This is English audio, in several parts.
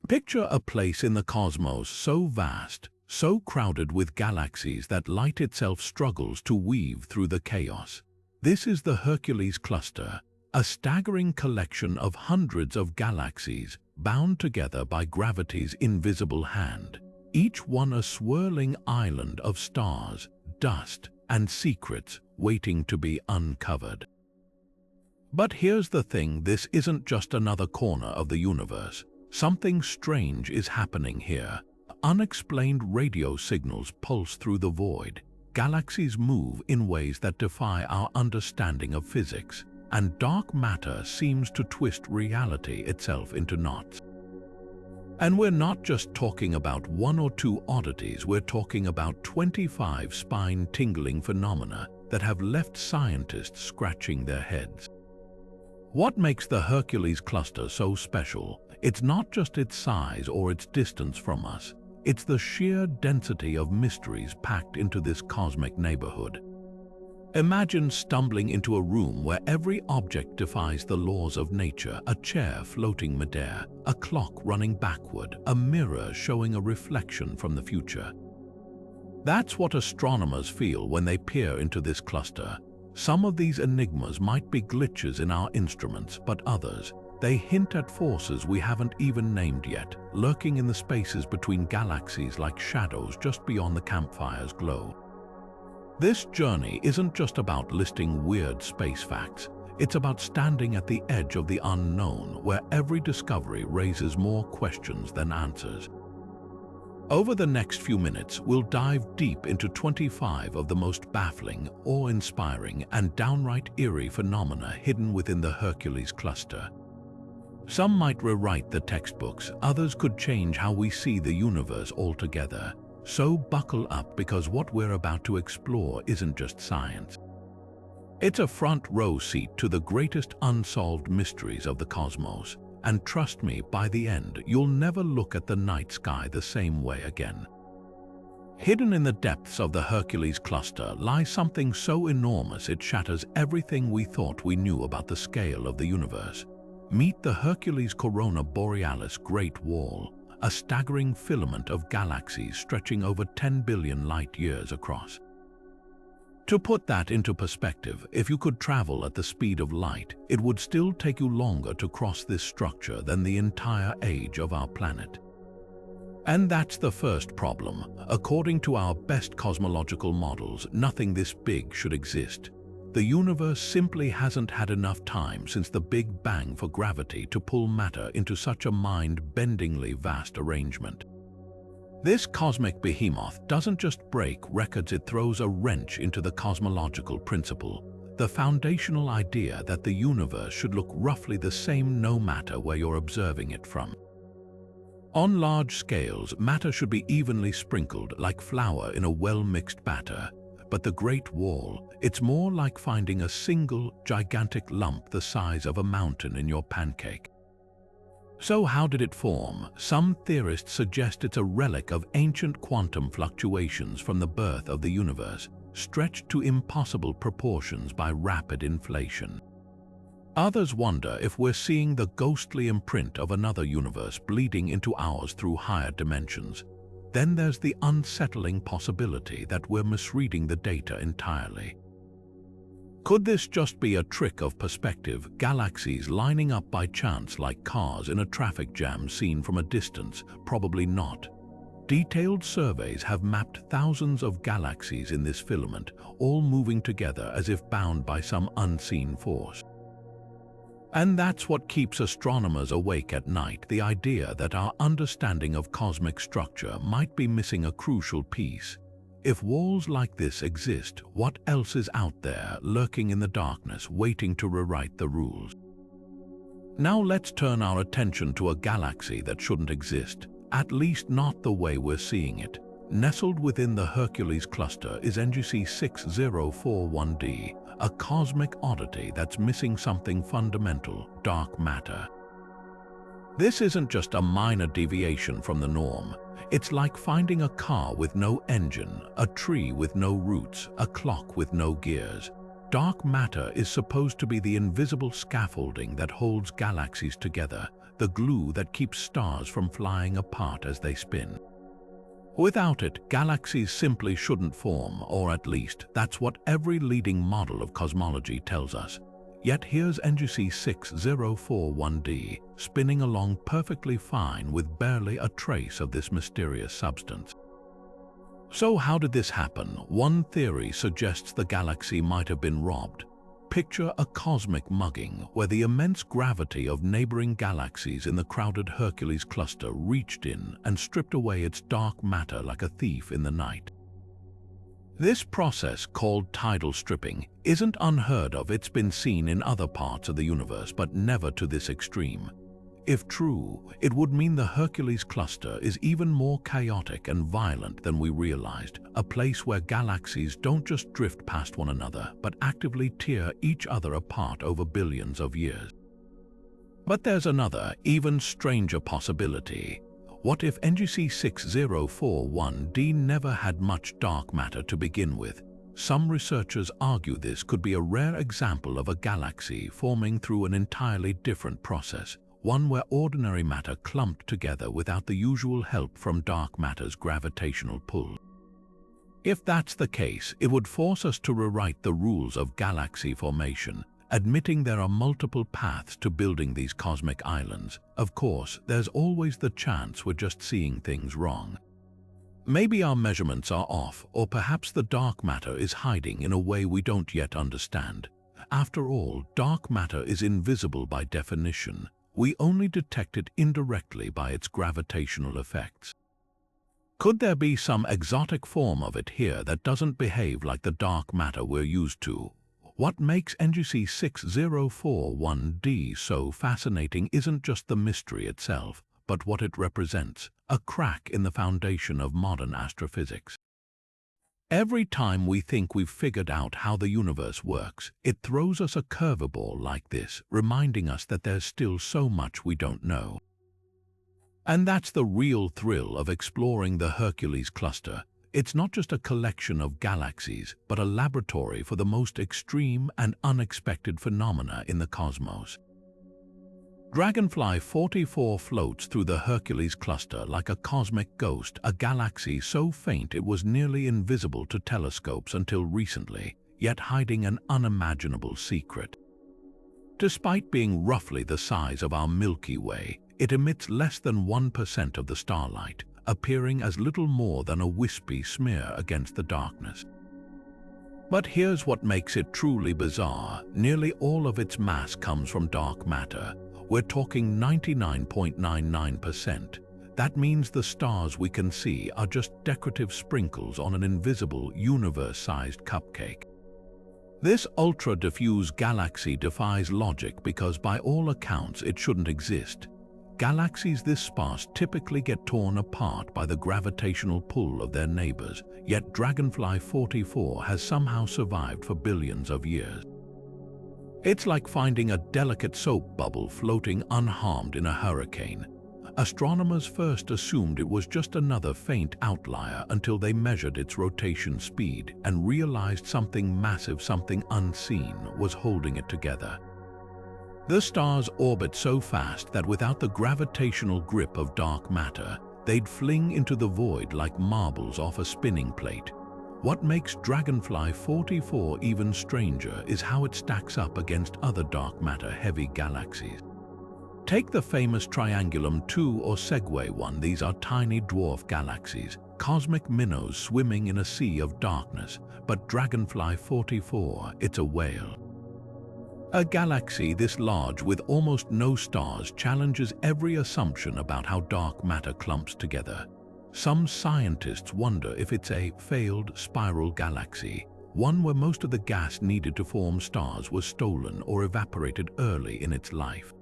Picture a place in the cosmos so vast, so crowded with galaxies that light itself struggles to weave through the chaos. This is the Hercules Cluster, a staggering collection of hundreds of galaxies bound together by gravity's invisible hand, each one a swirling island of stars, dust, and secrets waiting to be uncovered. But here's the thing, this isn't just another corner of the universe. Something strange is happening here. Unexplained radio signals pulse through the void. Galaxies move in ways that defy our understanding of physics, and dark matter seems to twist reality itself into knots. And we're not just talking about one or two oddities, we're talking about 25 spine-tingling phenomena that have left scientists scratching their heads. What makes the Hercules Cluster so special? It's not just its size or its distance from us. It's the sheer density of mysteries packed into this cosmic neighborhood. Imagine stumbling into a room where every object defies the laws of nature: a chair floating midair, a clock running backward, a mirror showing a reflection from the future. That's what astronomers feel when they peer into this cluster. Some of these enigmas might be glitches in our instruments, but others, they hint at forces we haven't even named yet, lurking in the spaces between galaxies like shadows just beyond the campfire's glow. This journey isn't just about listing weird space facts. It's about standing at the edge of the unknown, where every discovery raises more questions than answers. Over the next few minutes, we'll dive deep into 25 of the most baffling, awe-inspiring, and downright eerie phenomena hidden within the Hercules Cluster. Some might rewrite the textbooks, others could change how we see the universe altogether. So buckle up, because what we're about to explore isn't just science. It's a front row seat to the greatest unsolved mysteries of the cosmos. And trust me, by the end, you'll never look at the night sky the same way again. Hidden in the depths of the Hercules Cluster lies something so enormous it shatters everything we thought we knew about the scale of the universe. Meet the Hercules-Corona Borealis Great Wall, a staggering filament of galaxies stretching over 10 billion light-years across. To put that into perspective, if you could travel at the speed of light, it would still take you longer to cross this structure than the entire age of our planet. And that's the first problem. According to our best cosmological models, nothing this big should exist. The universe simply hasn't had enough time since the Big Bang for gravity to pull matter into such a mind-bendingly vast arrangement. This cosmic behemoth doesn't just break records, it throws a wrench into the cosmological principle, the foundational idea that the universe should look roughly the same no matter where you're observing it from. On large scales, matter should be evenly sprinkled like flour in a well-mixed batter, but the Great Wall, it's more like finding a single, gigantic lump the size of a mountain in your pancake. So how did it form? Some theorists suggest it's a relic of ancient quantum fluctuations from the birth of the universe, stretched to impossible proportions by rapid inflation. Others wonder if we're seeing the ghostly imprint of another universe bleeding into ours through higher dimensions. Then there's the unsettling possibility that we're misreading the data entirely. Could this just be a trick of perspective, galaxies lining up by chance like cars in a traffic jam seen from a distance? Probably not. Detailed surveys have mapped thousands of galaxies in this filament, all moving together as if bound by some unseen force. And that's what keeps astronomers awake at night, the idea that our understanding of cosmic structure might be missing a crucial piece. If walls like this exist, what else is out there, lurking in the darkness, waiting to rewrite the rules? Now let's turn our attention to a galaxy that shouldn't exist, at least not the way we're seeing it. Nestled within the Hercules Cluster is NGC 6041d, a cosmic oddity that's missing something fundamental: dark matter. This isn't just a minor deviation from the norm. It's like finding a car with no engine, a tree with no roots, a clock with no gears. Dark matter is supposed to be the invisible scaffolding that holds galaxies together, the glue that keeps stars from flying apart as they spin. Without it, galaxies simply shouldn't form, or at least that's what every leading model of cosmology tells us. Yet here's NGC 6041d, spinning along perfectly fine with barely a trace of this mysterious substance. So how did this happen? One theory suggests the galaxy might have been robbed. Picture a cosmic mugging, where the immense gravity of neighboring galaxies in the crowded Hercules cluster reached in and stripped away its dark matter like a thief in the night. This process, called tidal stripping, isn't unheard of. It's been seen in other parts of the universe, but never to this extreme. If true, it would mean the Hercules cluster is even more chaotic and violent than we realized, a place where galaxies don't just drift past one another, but actively tear each other apart over billions of years. But there's another, even stranger possibility. What if NGC 6041d never had much dark matter to begin with? Some researchers argue this could be a rare example of a galaxy forming through an entirely different process, one where ordinary matter clumped together without the usual help from dark matter's gravitational pull. If that's the case, it would force us to rewrite the rules of galaxy formation, admitting there are multiple paths to building these cosmic islands. Of course, there's always the chance we're just seeing things wrong. Maybe our measurements are off, or perhaps the dark matter is hiding in a way we don't yet understand. After all, dark matter is invisible by definition. We only detect it indirectly by its gravitational effects. Could there be some exotic form of it here that doesn't behave like the dark matter we're used to? What makes NGC 6041d so fascinating isn't just the mystery itself, but what it represents, a crack in the foundation of modern astrophysics. Every time we think we've figured out how the universe works, it throws us a curveball like this, reminding us that there's still so much we don't know. And that's the real thrill of exploring the Hercules cluster. It's not just a collection of galaxies, but a laboratory for the most extreme and unexpected phenomena in the cosmos. Dragonfly 44 floats through the Hercules cluster like a cosmic ghost, a galaxy so faint it was nearly invisible to telescopes until recently, yet hiding an unimaginable secret. Despite being roughly the size of our Milky Way, it emits less than 1% of the starlight, appearing as little more than a wispy smear against the darkness. But here's what makes it truly bizarre. Nearly all of its mass comes from dark matter. We're talking 99.99%. That means the stars we can see are just decorative sprinkles on an invisible, universe-sized cupcake. This ultra-diffuse galaxy defies logic because by all accounts it shouldn't exist. Galaxies this sparse typically get torn apart by the gravitational pull of their neighbors, yet Dragonfly 44 has somehow survived for billions of years. It's like finding a delicate soap bubble floating unharmed in a hurricane. Astronomers first assumed it was just another faint outlier until they measured its rotation speed and realized something massive, something unseen, was holding it together. The stars orbit so fast that without the gravitational grip of dark matter, they'd fling into the void like marbles off a spinning plate. What makes Dragonfly 44 even stranger is how it stacks up against other dark matter-heavy galaxies. Take the famous Triangulum 2 or Segway 1. These are tiny dwarf galaxies, cosmic minnows swimming in a sea of darkness. But Dragonfly 44, it's a whale. A galaxy this large with almost no stars challenges every assumption about how dark matter clumps together. Some scientists wonder if it's a failed spiral galaxy, one where most of the gas needed to form stars was stolen or evaporated early in its life.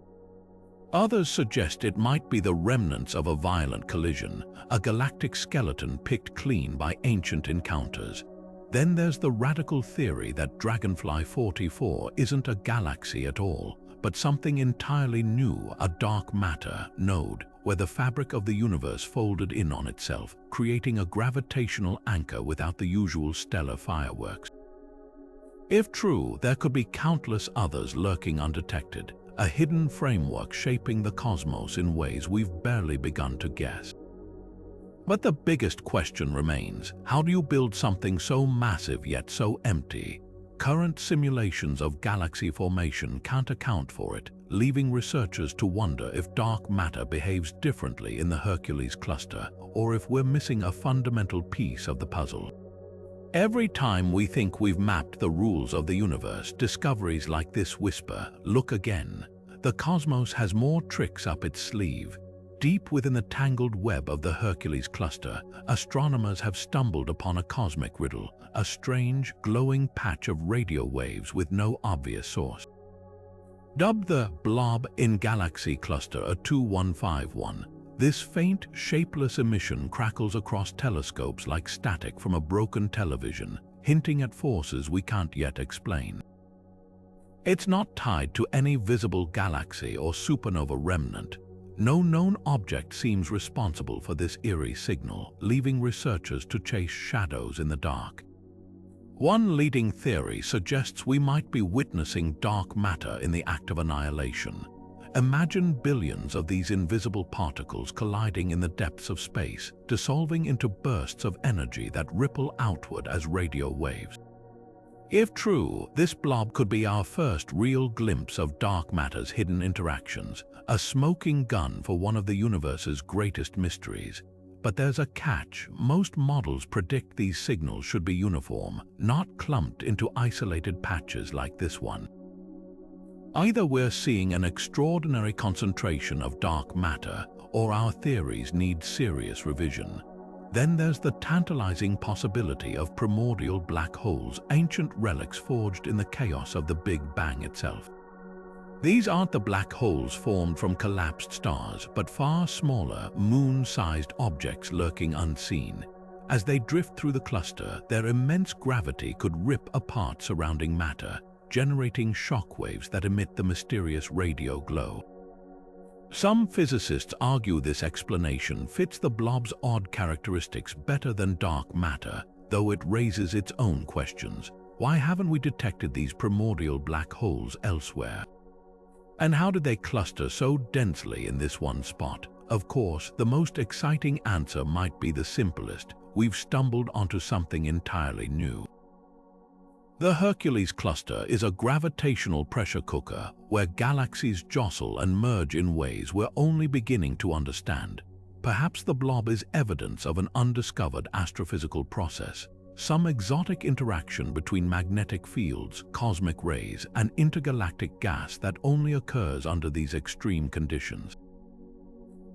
Others suggest it might be the remnants of a violent collision, a galactic skeleton picked clean by ancient encounters. Then there's the radical theory that Dragonfly 44 isn't a galaxy at all, but something entirely new, a dark matter node, where the fabric of the universe folded in on itself, creating a gravitational anchor without the usual stellar fireworks. If true, there could be countless others lurking undetected, a hidden framework shaping the cosmos in ways we've barely begun to guess. But the biggest question remains: how do you build something so massive yet so empty? Current simulations of galaxy formation can't account for it, leaving researchers to wonder if dark matter behaves differently in the Hercules cluster, or if we're missing a fundamental piece of the puzzle. Every time we think we've mapped the rules of the universe, discoveries like this whisper, "Look again." The cosmos has more tricks up its sleeve. Deep within the tangled web of the Hercules cluster, astronomers have stumbled upon a cosmic riddle, a strange, glowing patch of radio waves with no obvious source. Dubbed the blob in Galaxy Cluster A2151, this faint, shapeless emission crackles across telescopes like static from a broken television, hinting at forces we can't yet explain. It's not tied to any visible galaxy or supernova remnant. No known object seems responsible for this eerie signal, leaving researchers to chase shadows in the dark. One leading theory suggests we might be witnessing dark matter in the act of annihilation. Imagine billions of these invisible particles colliding in the depths of space, dissolving into bursts of energy that ripple outward as radio waves. If true, this blob could be our first real glimpse of dark matter's hidden interactions, a smoking gun for one of the universe's greatest mysteries. But there's a catch: most models predict these signals should be uniform, not clumped into isolated patches like this one. Either we're seeing an extraordinary concentration of dark matter, or our theories need serious revision. Then there's the tantalizing possibility of primordial black holes, ancient relics forged in the chaos of the Big Bang itself. These aren't the black holes formed from collapsed stars, but far smaller, moon-sized objects lurking unseen. As they drift through the cluster, their immense gravity could rip apart surrounding matter, generating shockwaves that emit the mysterious radio glow. Some physicists argue this explanation fits the blob's odd characteristics better than dark matter, though it raises its own questions. Why haven't we detected these primordial black holes elsewhere? And how did they cluster so densely in this one spot? Of course, the most exciting answer might be the simplest: we've stumbled onto something entirely new. The Hercules cluster is a gravitational pressure cooker where galaxies jostle and merge in ways we're only beginning to understand. Perhaps the blob is evidence of an undiscovered astrophysical process, some exotic interaction between magnetic fields, cosmic rays, and intergalactic gas that only occurs under these extreme conditions.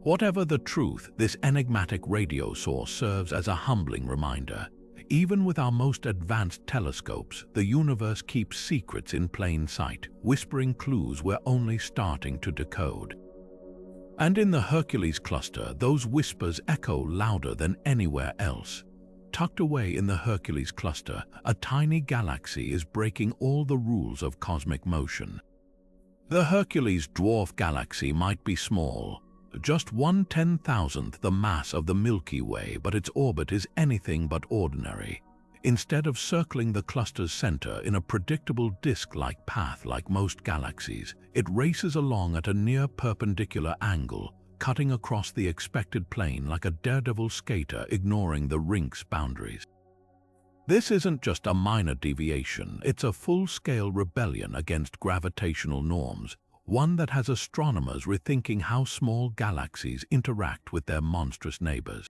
Whatever the truth, this enigmatic radio source serves as a humbling reminder. Even with our most advanced telescopes, the universe keeps secrets in plain sight, whispering clues we're only starting to decode. And in the Hercules cluster, those whispers echo louder than anywhere else. Tucked away in the Hercules cluster, a tiny galaxy is breaking all the rules of cosmic motion. The Hercules dwarf galaxy might be small, just 1/10,000th the mass of the Milky Way, but its orbit is anything but ordinary. Instead of circling the cluster's center in a predictable disk-like path like most galaxies, it races along at a near-perpendicular angle, cutting across the expected plane like a daredevil skater ignoring the rink's boundaries. This isn't just a minor deviation, it's a full-scale rebellion against gravitational norms, one that has astronomers rethinking how small galaxies interact with their monstrous neighbors.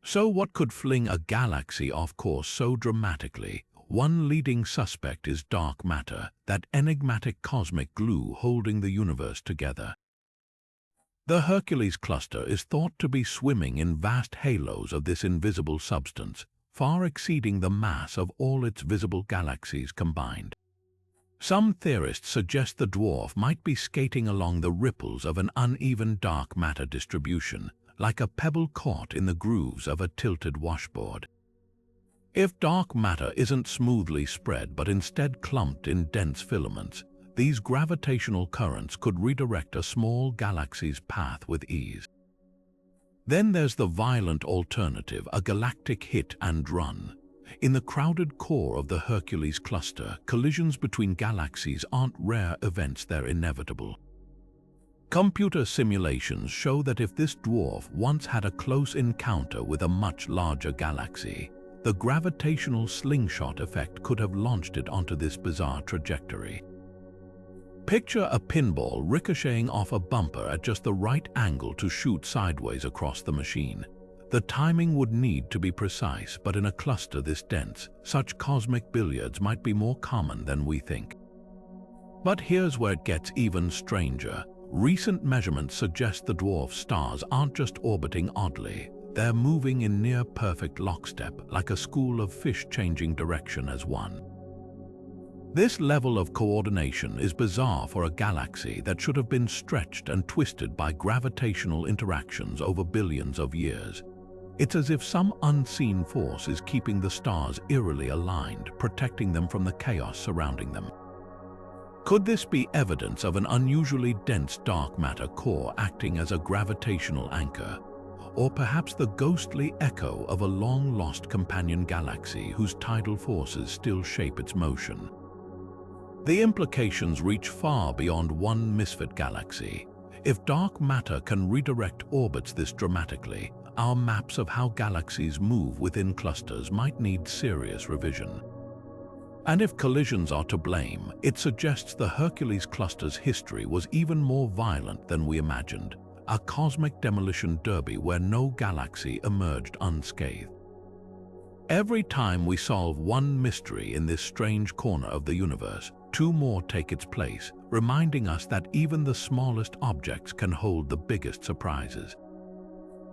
So what could fling a galaxy off course so dramatically? One leading suspect is dark matter, that enigmatic cosmic glue holding the universe together. The Hercules cluster is thought to be swimming in vast halos of this invisible substance, far exceeding the mass of all its visible galaxies combined. Some theorists suggest the dwarf might be skating along the ripples of an uneven dark matter distribution, like a pebble caught in the grooves of a tilted washboard. If dark matter isn't smoothly spread but instead clumped in dense filaments, these gravitational currents could redirect a small galaxy's path with ease. Then there's the violent alternative, a galactic hit and run. In the crowded core of the Hercules cluster, collisions between galaxies aren't rare events, they're inevitable. Computer simulations show that if this dwarf once had a close encounter with a much larger galaxy, the gravitational slingshot effect could have launched it onto this bizarre trajectory. Picture a pinball ricocheting off a bumper at just the right angle to shoot sideways across the machine. The timing would need to be precise, but in a cluster this dense, such cosmic billiards might be more common than we think. But here's where it gets even stranger. Recent measurements suggest the dwarf stars aren't just orbiting oddly, they're moving in near-perfect lockstep, like a school of fish changing direction as one. This level of coordination is bizarre for a galaxy that should have been stretched and twisted by gravitational interactions over billions of years. It's as if some unseen force is keeping the stars eerily aligned, protecting them from the chaos surrounding them. Could this be evidence of an unusually dense dark matter core acting as a gravitational anchor? Or perhaps the ghostly echo of a long-lost companion galaxy whose tidal forces still shape its motion? The implications reach far beyond one misfit galaxy. If dark matter can redirect orbits this dramatically, our maps of how galaxies move within clusters might need serious revision. And if collisions are to blame, it suggests the Hercules cluster's history was even more violent than we imagined, a cosmic demolition derby where no galaxy emerged unscathed. Every time we solve one mystery in this strange corner of the universe, two more take its place, reminding us that even the smallest objects can hold the biggest surprises.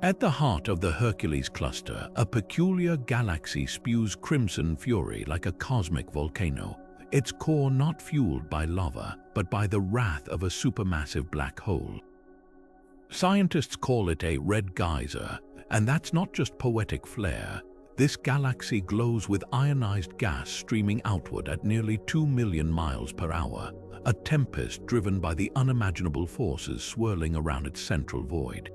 At the heart of the Hercules cluster, a peculiar galaxy spews crimson fury like a cosmic volcano, its core not fueled by lava, but by the wrath of a supermassive black hole. Scientists call it a red geyser, and that's not just poetic flair. This galaxy glows with ionized gas streaming outward at nearly 2 million miles per hour, a tempest driven by the unimaginable forces swirling around its central void.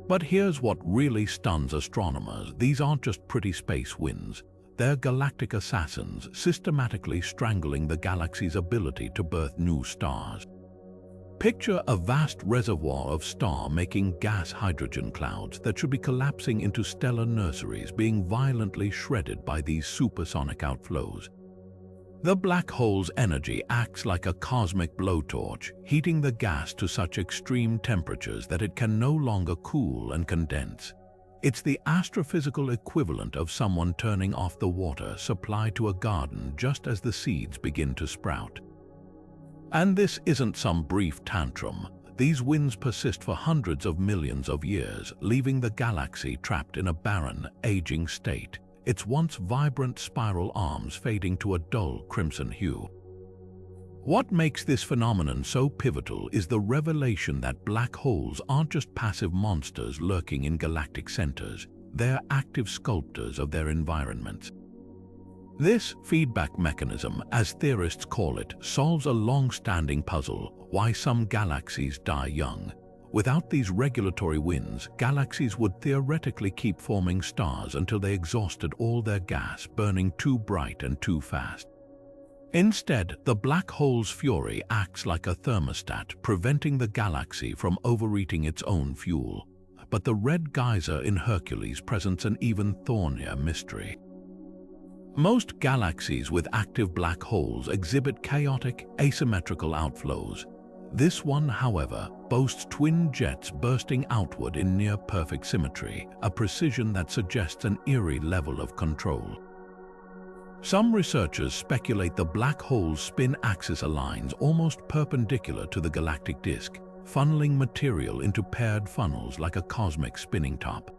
But here's what really stuns astronomers. These aren't just pretty space winds. They're galactic assassins systematically strangling the galaxy's ability to birth new stars. Picture a vast reservoir of star-making gas hydrogen clouds that should be collapsing into stellar nurseries being violently shredded by these supersonic outflows. The black hole's energy acts like a cosmic blowtorch, heating the gas to such extreme temperatures that it can no longer cool and condense. It's the astrophysical equivalent of someone turning off the water supply to a garden just as the seeds begin to sprout. And this isn't some brief tantrum. These winds persist for hundreds of millions of years, leaving the galaxy trapped in a barren, aging state, its once vibrant spiral arms fading to a dull crimson hue. What makes this phenomenon so pivotal is the revelation that black holes aren't just passive monsters lurking in galactic centers, they're active sculptors of their environments. This feedback mechanism, as theorists call it, solves a long-standing puzzle: why some galaxies die young. Without these regulatory winds, galaxies would theoretically keep forming stars until they exhausted all their gas, burning too bright and too fast. Instead, the black hole's fury acts like a thermostat, preventing the galaxy from overeating its own fuel. But the red geyser in Hercules presents an even thornier mystery. Most galaxies with active black holes exhibit chaotic, asymmetrical outflows. This one, however, boasts twin jets bursting outward in near-perfect symmetry, a precision that suggests an eerie level of control. Some researchers speculate the black hole's spin axis aligns almost perpendicular to the galactic disk, funneling material into paired funnels like a cosmic spinning top.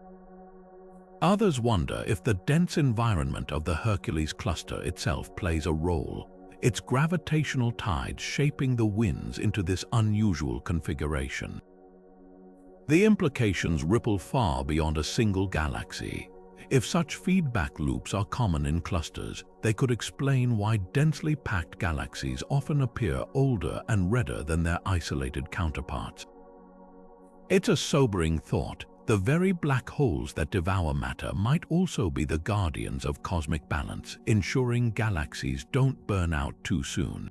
Others wonder if the dense environment of the Hercules cluster itself plays a role, its gravitational tides shaping the winds into this unusual configuration. The implications ripple far beyond a single galaxy. If such feedback loops are common in clusters, they could explain why densely packed galaxies often appear older and redder than their isolated counterparts. It's a sobering thought. The very black holes that devour matter might also be the guardians of cosmic balance, ensuring galaxies don't burn out too soon.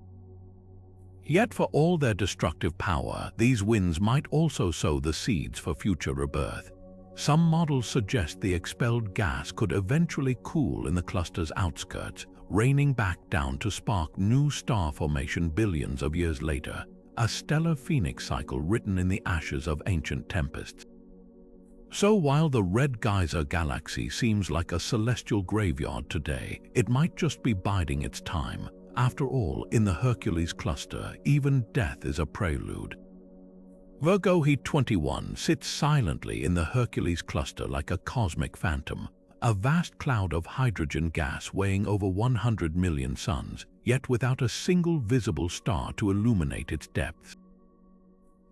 Yet for all their destructive power, these winds might also sow the seeds for future rebirth. Some models suggest the expelled gas could eventually cool in the cluster's outskirts, raining back down to spark new star formation billions of years later, a stellar phoenix cycle written in the ashes of ancient tempests. So while the Red Geyser galaxy seems like a celestial graveyard today, it might just be biding its time. After all, in the Hercules Cluster, even death is a prelude. Virgo Heat 21 sits silently in the Hercules Cluster like a cosmic phantom, a vast cloud of hydrogen gas weighing over 100 million suns, yet without a single visible star to illuminate its depths.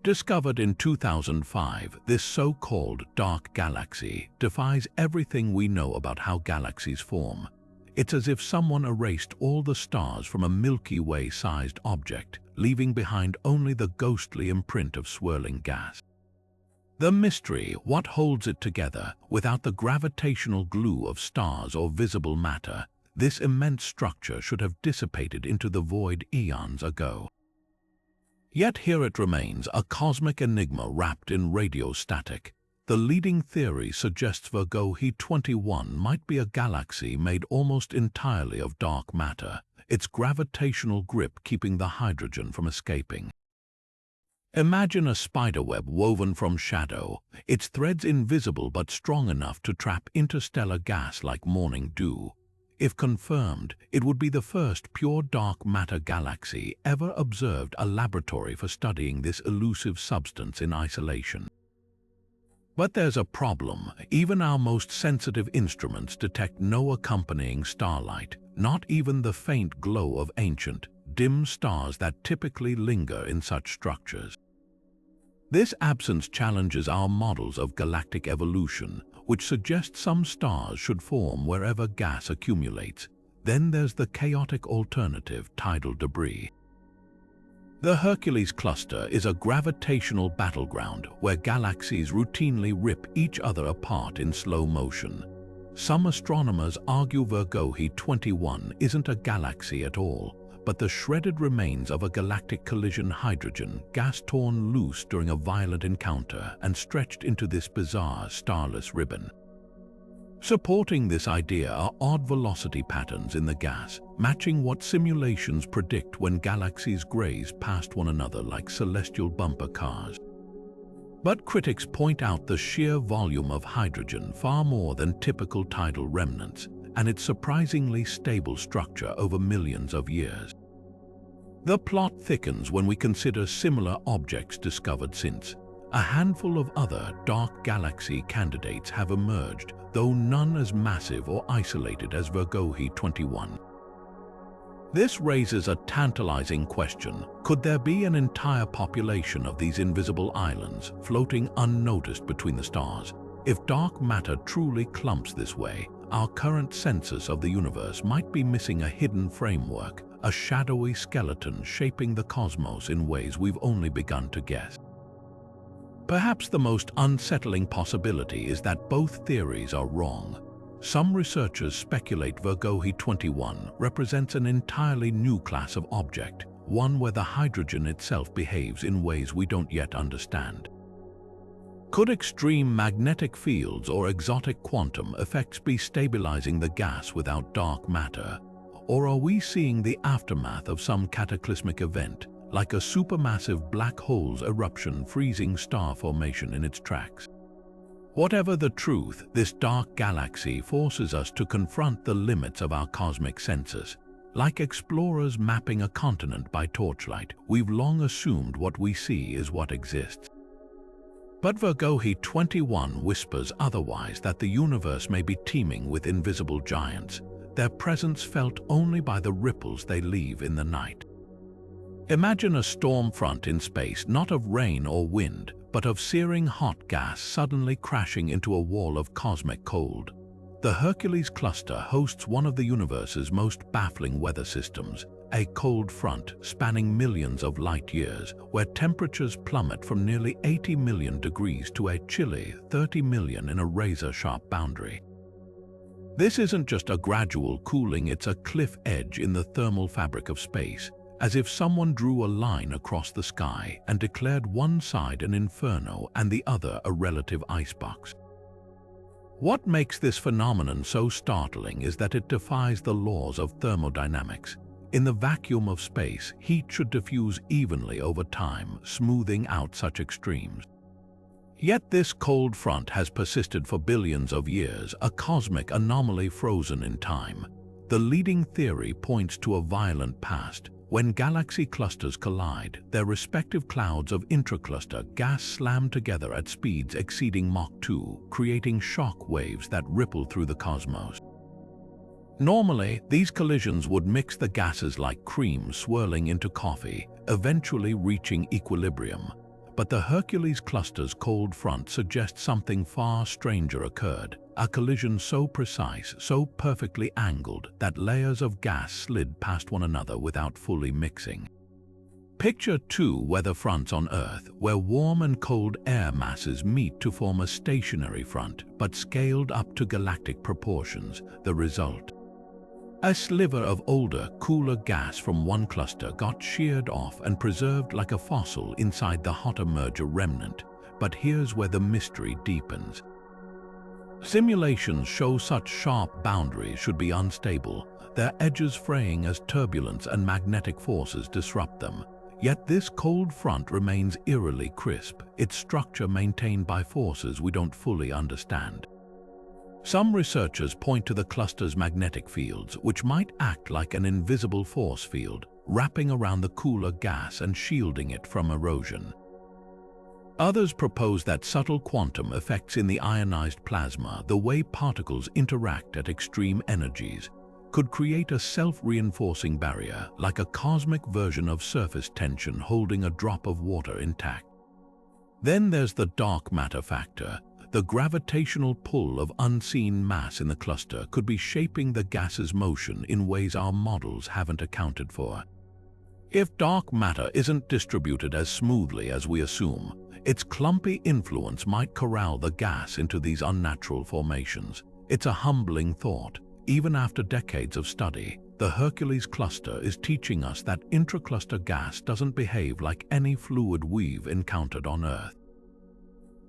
Discovered in 2005, this so-called dark galaxy defies everything we know about how galaxies form. It's as if someone erased all the stars from a Milky Way-sized object, leaving behind only the ghostly imprint of swirling gas. The mystery, what holds it together, without the gravitational glue of stars or visible matter, this immense structure should have dissipated into the void eons ago. Yet here it remains, a cosmic enigma wrapped in radiostatic. The leading theory suggests Virgo Heat 21 might be a galaxy made almost entirely of dark matter, its gravitational grip keeping the hydrogen from escaping. Imagine a spiderweb woven from shadow, its threads invisible but strong enough to trap interstellar gas like morning dew. If confirmed, it would be the first pure dark matter galaxy ever observed, a laboratory for studying this elusive substance in isolation. But there's a problem. Even our most sensitive instruments detect no accompanying starlight, not even the faint glow of ancient, dim stars that typically linger in such structures. This absence challenges our models of galactic evolution, which suggests some stars should form wherever gas accumulates. Then there's the chaotic alternative, tidal debris. The Hercules Cluster is a gravitational battleground where galaxies routinely rip each other apart in slow motion. Some astronomers argue Virgo Heat 21 isn't a galaxy at all, but the shredded remains of a galactic collision, hydrogen gas torn loose during a violent encounter and stretched into this bizarre starless ribbon. Supporting this idea are odd velocity patterns in the gas, matching what simulations predict when galaxies graze past one another like celestial bumper cars. But critics point out the sheer volume of hydrogen, far more than typical tidal remnants, and its surprisingly stable structure over millions of years. The plot thickens when we consider similar objects discovered since. A handful of other dark galaxy candidates have emerged, though none as massive or isolated as Virgo Heat 21. This raises a tantalizing question. Could there be an entire population of these invisible islands floating unnoticed between the stars? If dark matter truly clumps this way, our current census of the universe might be missing a hidden framework, a shadowy skeleton shaping the cosmos in ways we've only begun to guess. Perhaps the most unsettling possibility is that both theories are wrong. Some researchers speculate Virgo Heat 21 represents an entirely new class of object, one where the hydrogen itself behaves in ways we don't yet understand. Could extreme magnetic fields or exotic quantum effects be stabilizing the gas without dark matter? Or are we seeing the aftermath of some cataclysmic event, like a supermassive black hole's eruption freezing star formation in its tracks? Whatever the truth, this dark galaxy forces us to confront the limits of our cosmic senses. Like explorers mapping a continent by torchlight, we've long assumed what we see is what exists. But Virgo Heat 21 whispers otherwise, that the universe may be teeming with invisible giants, their presence felt only by the ripples they leave in the night. Imagine a storm front in space, not of rain or wind, but of searing hot gas suddenly crashing into a wall of cosmic cold. The Hercules Cluster hosts one of the universe's most baffling weather systems, a cold front spanning millions of light years, where temperatures plummet from nearly 80 million degrees to a chilly 30 million in a razor-sharp boundary. This isn't just a gradual cooling, it's a cliff edge in the thermal fabric of space, as if someone drew a line across the sky and declared one side an inferno and the other a relative icebox. What makes this phenomenon so startling is that it defies the laws of thermodynamics. In the vacuum of space, heat should diffuse evenly over time, smoothing out such extremes. Yet this cold front has persisted for billions of years, a cosmic anomaly frozen in time. The leading theory points to a violent past. When galaxy clusters collide, their respective clouds of intracluster gas slam together at speeds exceeding Mach 2, creating shock waves that ripple through the cosmos. Normally, these collisions would mix the gases like cream swirling into coffee, eventually reaching equilibrium. But the Hercules cluster's cold front suggests something far stranger occurred, a collision so precise, so perfectly angled, that layers of gas slid past one another without fully mixing. Picture two weather fronts on Earth, where warm and cold air masses meet to form a stationary front, but scaled up to galactic proportions. The result: a sliver of older, cooler gas from one cluster got sheared off and preserved like a fossil inside the hotter merger remnant. But here's where the mystery deepens. Simulations show such sharp boundaries should be unstable, their edges fraying as turbulence and magnetic forces disrupt them. Yet this cold front remains eerily crisp, its structure maintained by forces we don't fully understand. Some researchers point to the cluster's magnetic fields, which might act like an invisible force field, wrapping around the cooler gas and shielding it from erosion. Others propose that subtle quantum effects in the ionized plasma, the way particles interact at extreme energies, could create a self-reinforcing barrier, like a cosmic version of surface tension holding a drop of water intact. Then there's the dark matter factor. The gravitational pull of unseen mass in the cluster could be shaping the gas's motion in ways our models haven't accounted for. If dark matter isn't distributed as smoothly as we assume, its clumpy influence might corral the gas into these unnatural formations. It's a humbling thought. Even after decades of study, the Hercules cluster is teaching us that intracluster gas doesn't behave like any fluid we've encountered on Earth.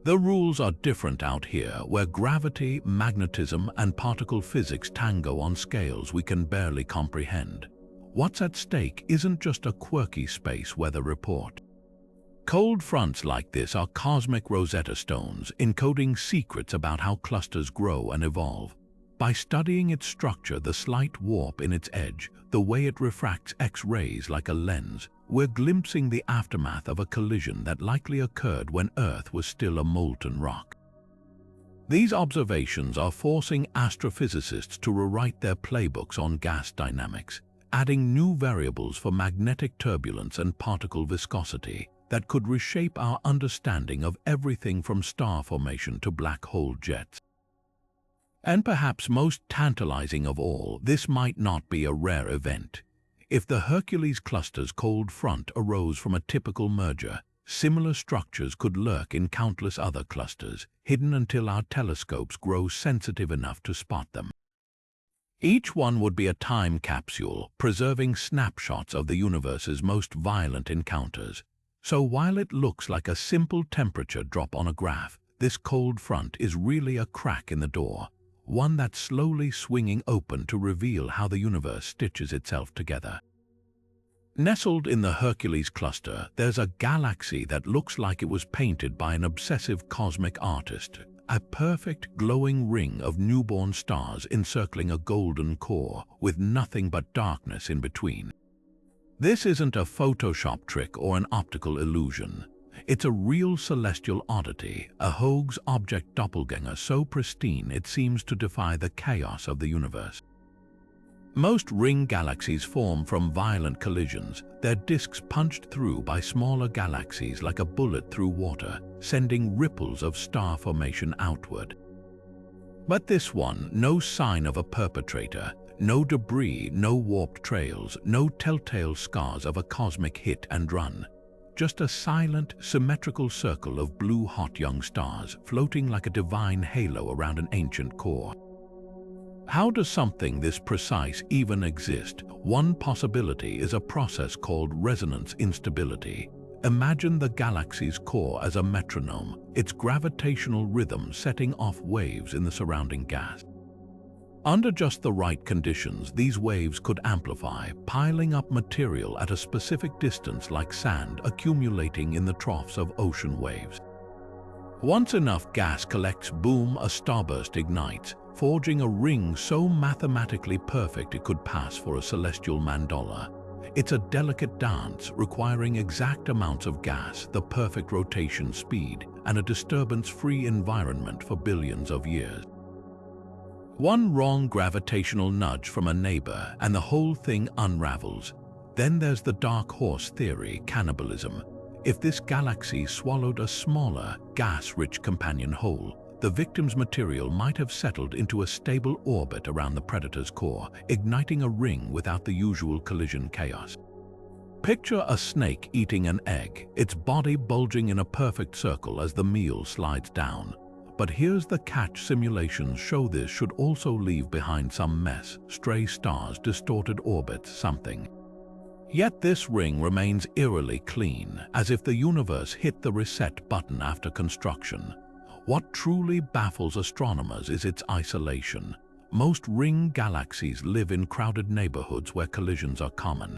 The rules are different out here, where gravity, magnetism, and particle physics tango on scales we can barely comprehend. What's at stake isn't just a quirky space weather report. Cold fronts like this are cosmic Rosetta Stones, encoding secrets about how clusters grow and evolve. By studying its structure, the slight warp in its edge, the way it refracts X-rays like a lens, we're glimpsing the aftermath of a collision that likely occurred when Earth was still a molten rock. These observations are forcing astrophysicists to rewrite their playbooks on gas dynamics, adding new variables for magnetic turbulence and particle viscosity that could reshape our understanding of everything from star formation to black hole jets. And perhaps most tantalizing of all, this might not be a rare event. If the Hercules cluster's cold front arose from a typical merger, similar structures could lurk in countless other clusters, hidden until our telescopes grow sensitive enough to spot them. Each one would be a time capsule, preserving snapshots of the universe's most violent encounters. So while it looks like a simple temperature drop on a graph, this cold front is really a crack in the door, one that's slowly swinging open to reveal how the universe stitches itself together. Nestled in the Hercules cluster, there's a galaxy that looks like it was painted by an obsessive cosmic artist, a perfect glowing ring of newborn stars encircling a golden core with nothing but darkness in between. This isn't a Photoshop trick or an optical illusion. It's a real celestial oddity, a Hoag's object doppelganger so pristine it seems to defy the chaos of the universe. Most ring galaxies form from violent collisions, their disks punched through by smaller galaxies like a bullet through water, sending ripples of star formation outward. But this one, no sign of a perpetrator, No debris, no warped trails, no telltale scars of a cosmic hit and run. Just a silent, symmetrical circle of blue hot young stars floating like a divine halo around an ancient core. How does something this precise even exist? One possibility is a process called resonance instability. Imagine the galaxy's core as a metronome, its gravitational rhythm setting off waves in the surrounding gas. Under just the right conditions, these waves could amplify, piling up material at a specific distance like sand accumulating in the troughs of ocean waves. Once enough gas collects, boom, a starburst ignites, forging a ring so mathematically perfect it could pass for a celestial mandala. It's a delicate dance requiring exact amounts of gas, the perfect rotation speed, and a disturbance-free environment for billions of years. One wrong gravitational nudge from a neighbor and the whole thing unravels. Then there's the dark horse theory, cannibalism. If this galaxy swallowed a smaller, gas-rich companion whole, the victim's material might have settled into a stable orbit around the predator's core, igniting a ring without the usual collision chaos. Picture a snake eating an egg, its body bulging in a perfect circle as the meal slides down. But here's the catch: simulations show this should also leave behind some mess, stray stars, distorted orbits, something. Yet this ring remains eerily clean, as if the universe hit the reset button after construction. What truly baffles astronomers is its isolation. Most ring galaxies live in crowded neighborhoods where collisions are common.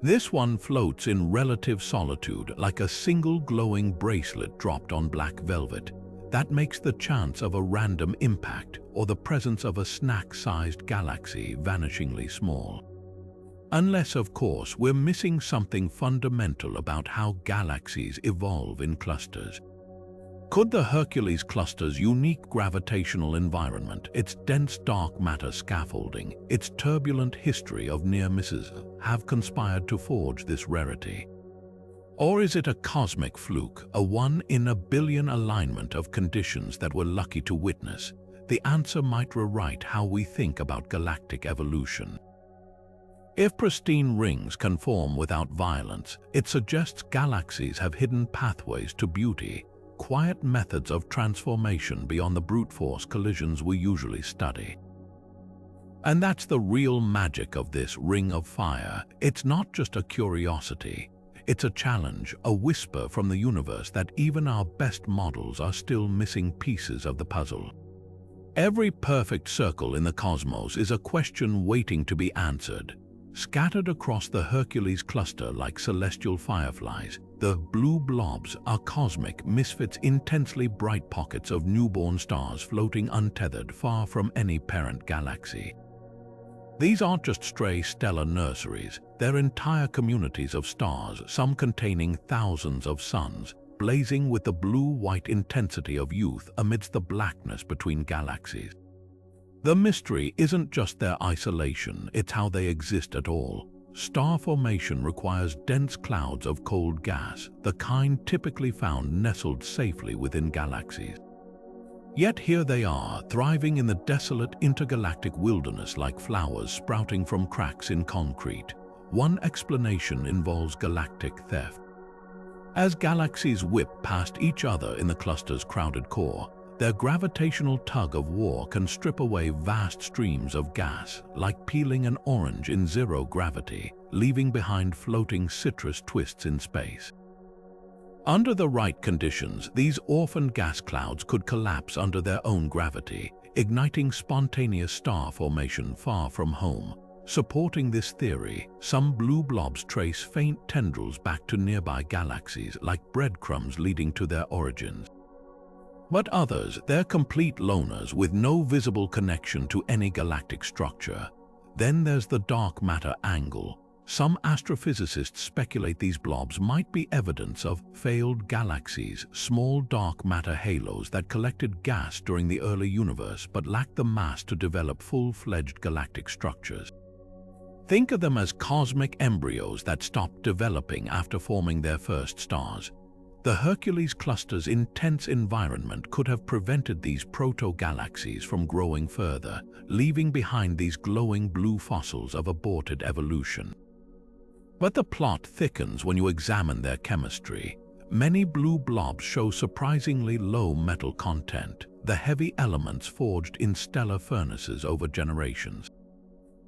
This one floats in relative solitude, like a single glowing bracelet dropped on black velvet. That makes the chance of a random impact or the presence of a snack-sized galaxy vanishingly small. Unless, of course, we're missing something fundamental about how galaxies evolve in clusters. Could the Hercules cluster's unique gravitational environment, its dense dark matter scaffolding, its turbulent history of near misses, have conspired to forge this rarity? Or is it a cosmic fluke, a one-in-a-billion alignment of conditions that we're lucky to witness? The answer might rewrite how we think about galactic evolution. If pristine rings can form without violence, it suggests galaxies have hidden pathways to beauty, quiet methods of transformation beyond the brute force collisions we usually study. And that's the real magic of this ring of fire. It's not just a curiosity. It's a challenge, a whisper from the universe that even our best models are still missing pieces of the puzzle. Every perfect circle in the cosmos is a question waiting to be answered. Scattered across the Hercules cluster like celestial fireflies, the blue blobs are cosmic misfits, intensely bright pockets of newborn stars floating untethered far from any parent galaxy. These aren't just stray stellar nurseries, they're entire communities of stars, some containing thousands of suns, blazing with the blue-white intensity of youth amidst the blackness between galaxies. The mystery isn't just their isolation, it's how they exist at all. Star formation requires dense clouds of cold gas, the kind typically found nestled safely within galaxies. Yet here they are, thriving in the desolate intergalactic wilderness like flowers sprouting from cracks in concrete. One explanation involves galactic theft. As galaxies whip past each other in the cluster's crowded core, their gravitational tug of war can strip away vast streams of gas, like peeling an orange in zero gravity, leaving behind floating citrus twists in space. Under the right conditions, these orphan gas clouds could collapse under their own gravity, igniting spontaneous star formation far from home. Supporting this theory, some blue blobs trace faint tendrils back to nearby galaxies like breadcrumbs leading to their origins. But others, they're complete loners with no visible connection to any galactic structure. Then there's the dark matter angle. Some astrophysicists speculate these blobs might be evidence of failed galaxies, small dark matter halos that collected gas during the early universe but lacked the mass to develop full-fledged galactic structures. Think of them as cosmic embryos that stopped developing after forming their first stars. The Hercules cluster's intense environment could have prevented these proto-galaxies from growing further, leaving behind these glowing blue fossils of aborted evolution. But the plot thickens when you examine their chemistry. Many blue blobs show surprisingly low metal content, the heavy elements forged in stellar furnaces over generations.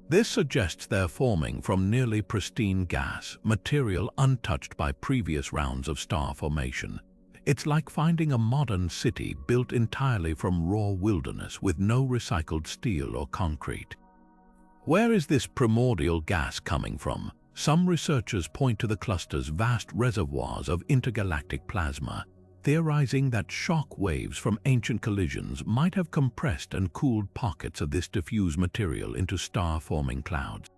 This suggests they're forming from nearly pristine gas, material untouched by previous rounds of star formation. It's like finding a modern city built entirely from raw wilderness with no recycled steel or concrete. Where is this primordial gas coming from? Some researchers point to the cluster's vast reservoirs of intergalactic plasma, theorizing that shock waves from ancient collisions might have compressed and cooled pockets of this diffuse material into star-forming clouds.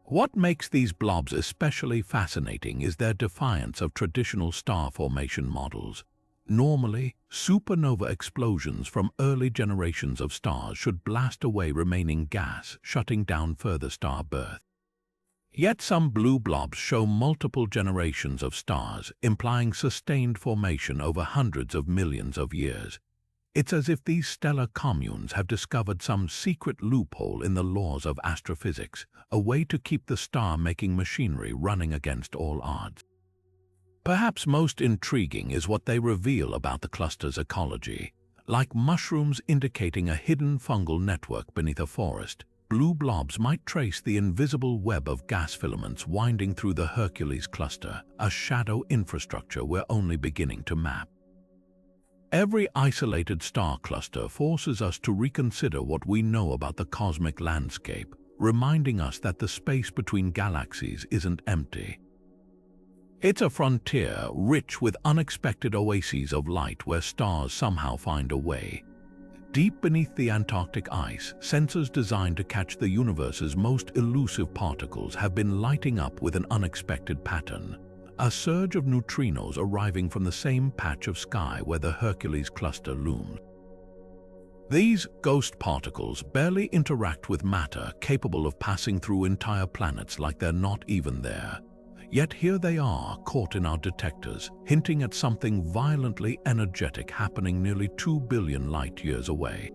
What makes these blobs especially fascinating is their defiance of traditional star formation models. Normally, supernova explosions from early generations of stars should blast away remaining gas, shutting down further star birth. Yet some blue blobs show multiple generations of stars, implying sustained formation over hundreds of millions of years. It's as if these stellar communes have discovered some secret loophole in the laws of astrophysics, a way to keep the star-making machinery running against all odds. Perhaps most intriguing is what they reveal about the cluster's ecology. Like mushrooms indicating a hidden fungal network beneath a forest, blue blobs might trace the invisible web of gas filaments winding through the Hercules cluster, a shadow infrastructure we're only beginning to map. Every isolated star cluster forces us to reconsider what we know about the cosmic landscape, reminding us that the space between galaxies isn't empty. It's a frontier rich with unexpected oases of light where stars somehow find a way. Deep beneath the Antarctic ice, sensors designed to catch the universe's most elusive particles have been lighting up with an unexpected pattern. A surge of neutrinos arriving from the same patch of sky where the Hercules cluster looms. These ghost particles barely interact with matter capable of passing through entire planets like they're not even there. Yet here they are, caught in our detectors, hinting at something violently energetic happening nearly 2 billion light-years away.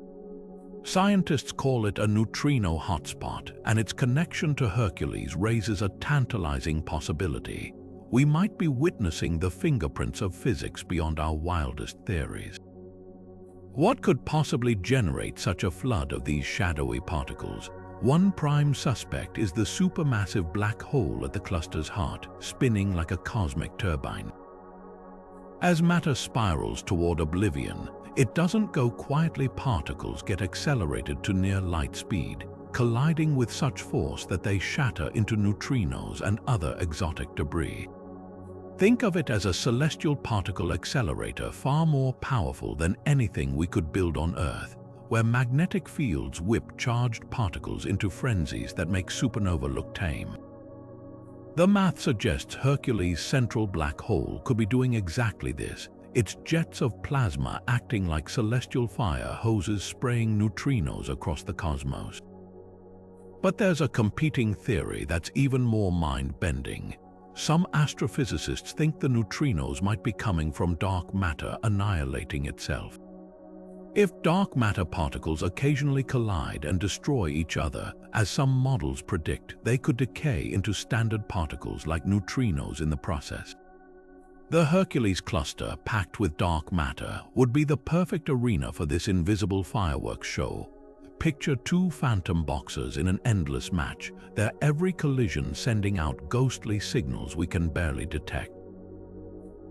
Scientists call it a neutrino hotspot, and its connection to Hercules raises a tantalizing possibility. We might be witnessing the fingerprints of physics beyond our wildest theories. What could possibly generate such a flood of these shadowy particles? One prime suspect is the supermassive black hole at the cluster's heart, spinning like a cosmic turbine. As matter spirals toward oblivion, it doesn't go quietly. Particles get accelerated to near light speed, colliding with such force that they shatter into neutrinos and other exotic debris. Think of it as a celestial particle accelerator far more powerful than anything we could build on Earth, where magnetic fields whip charged particles into frenzies that make supernova look tame. The math suggests Hercules' central black hole could be doing exactly this, its jets of plasma acting like celestial fire hoses spraying neutrinos across the cosmos. But there's a competing theory that's even more mind-bending. Some astrophysicists think the neutrinos might be coming from dark matter annihilating itself. If dark matter particles occasionally collide and destroy each other, as some models predict, they could decay into standard particles like neutrinos in the process. The Hercules cluster, packed with dark matter, would be the perfect arena for this invisible fireworks show. Picture two phantom boxers in an endless match, their every collision sending out ghostly signals we can barely detect.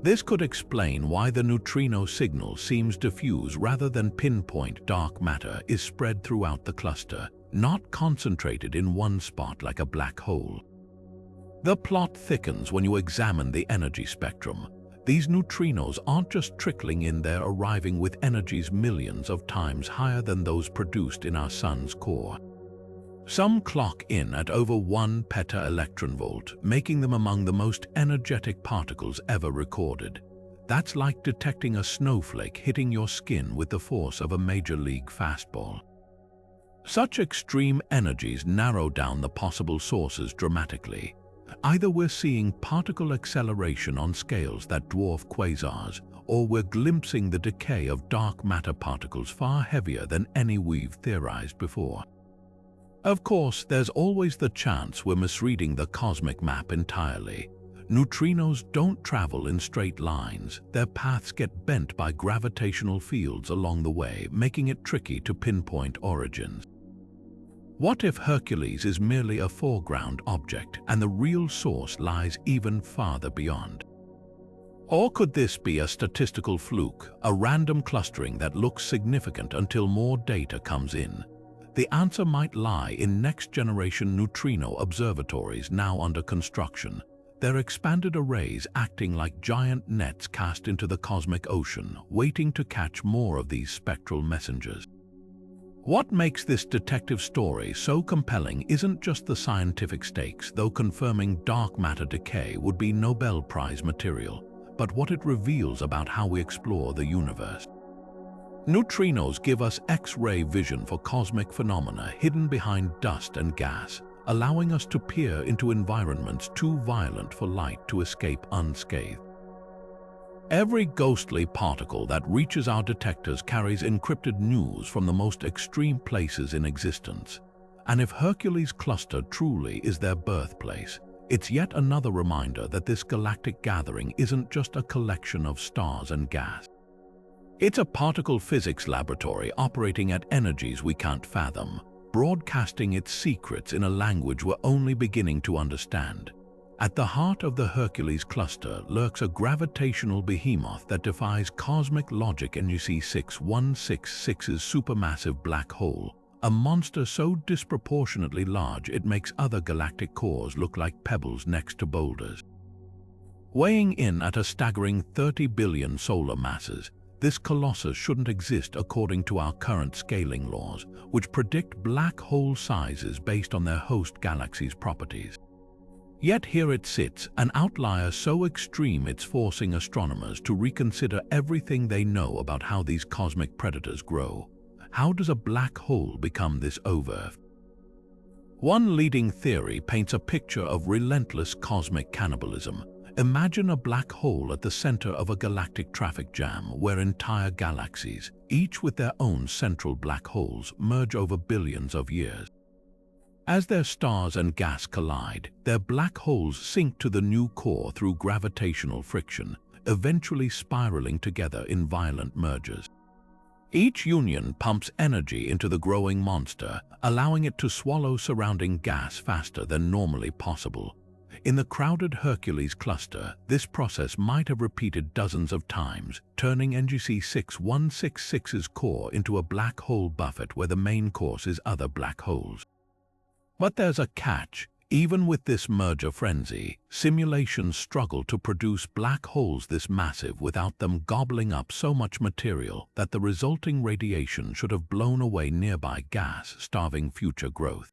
This could explain why the neutrino signal seems diffuse rather than pinpoint. Dark matter is spread throughout the cluster, not concentrated in one spot like a black hole. The plot thickens when you examine the energy spectrum. These neutrinos aren't just trickling in, they're arriving with energies millions of times higher than those produced in our sun's core. Some clock in at over 1 peta-electronvolt, making them among the most energetic particles ever recorded. That's like detecting a snowflake hitting your skin with the force of a major league fastball. Such extreme energies narrow down the possible sources dramatically. Either we're seeing particle acceleration on scales that dwarf quasars, or we're glimpsing the decay of dark matter particles far heavier than any we've theorized before. Of course, there's always the chance we're misreading the cosmic map entirely. Neutrinos don't travel in straight lines. Their paths get bent by gravitational fields along the way, making it tricky to pinpoint origins. What if Hercules is merely a foreground object and the real source lies even farther beyond? Or could this be a statistical fluke, a random clustering that looks significant until more data comes in? The answer might lie in next-generation neutrino observatories now under construction. Their expanded arrays acting like giant nets cast into the cosmic ocean, waiting to catch more of these spectral messengers. What makes this detective story so compelling isn't just the scientific stakes, though confirming dark matter decay would be Nobel Prize material, but what it reveals about how we explore the universe. Neutrinos give us X-ray vision for cosmic phenomena hidden behind dust and gas, allowing us to peer into environments too violent for light to escape unscathed. Every ghostly particle that reaches our detectors carries encrypted news from the most extreme places in existence. And if Hercules Cluster truly is their birthplace, it's yet another reminder that this galactic gathering isn't just a collection of stars and gas. It's a particle physics laboratory operating at energies we can't fathom, broadcasting its secrets in a language we're only beginning to understand. At the heart of the Hercules Cluster lurks a gravitational behemoth that defies cosmic logic, NGC 6166's supermassive black hole, a monster so disproportionately large it makes other galactic cores look like pebbles next to boulders. Weighing in at a staggering 30 billion solar masses, this colossus shouldn't exist according to our current scaling laws, which predict black hole sizes based on their host galaxy's properties. Yet here it sits, an outlier so extreme it's forcing astronomers to reconsider everything they know about how these cosmic predators grow. How does a black hole become this overf? One leading theory paints a picture of relentless cosmic cannibalism. Imagine a black hole at the center of a galactic traffic jam where entire galaxies, each with their own central black holes, merge over billions of years. As their stars and gas collide, their black holes sink to the new core through gravitational friction, eventually spiraling together in violent mergers. Each union pumps energy into the growing monster, allowing it to swallow surrounding gas faster than normally possible. In the crowded Hercules cluster, this process might have repeated dozens of times, turning NGC 6166's core into a black hole buffet where the main course is other black holes. But there's a catch. Even with this merger frenzy, simulations struggle to produce black holes this massive without them gobbling up so much material that the resulting radiation should have blown away nearby gas, starving future growth.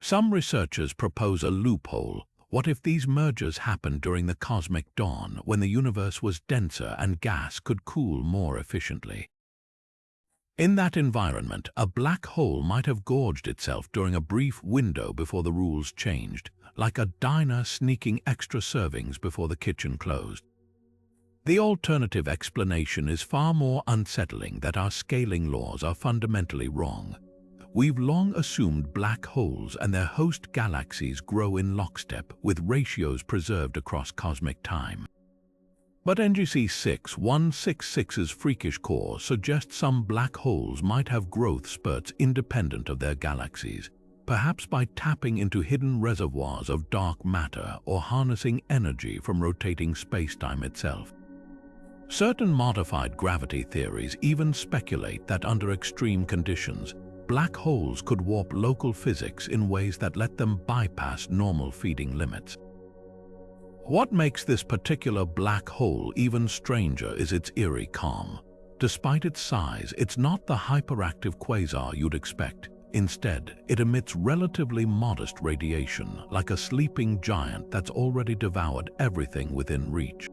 Some researchers propose a loophole. What if these mergers happened during the cosmic dawn, when the universe was denser and gas could cool more efficiently? In that environment, a black hole might have gorged itself during a brief window before the rules changed, like a diner sneaking extra servings before the kitchen closed. The alternative explanation is far more unsettling: that our scaling laws are fundamentally wrong. We've long assumed black holes and their host galaxies grow in lockstep, with ratios preserved across cosmic time. But NGC 6166's freakish core suggests some black holes might have growth spurts independent of their galaxies, perhaps by tapping into hidden reservoirs of dark matter or harnessing energy from rotating spacetime itself. Certain modified gravity theories even speculate that under extreme conditions, black holes could warp local physics in ways that let them bypass normal feeding limits. What makes this particular black hole even stranger is its eerie calm. Despite its size, it's not the hyperactive quasar you'd expect. Instead, it emits relatively modest radiation, like a sleeping giant that's already devoured everything within reach.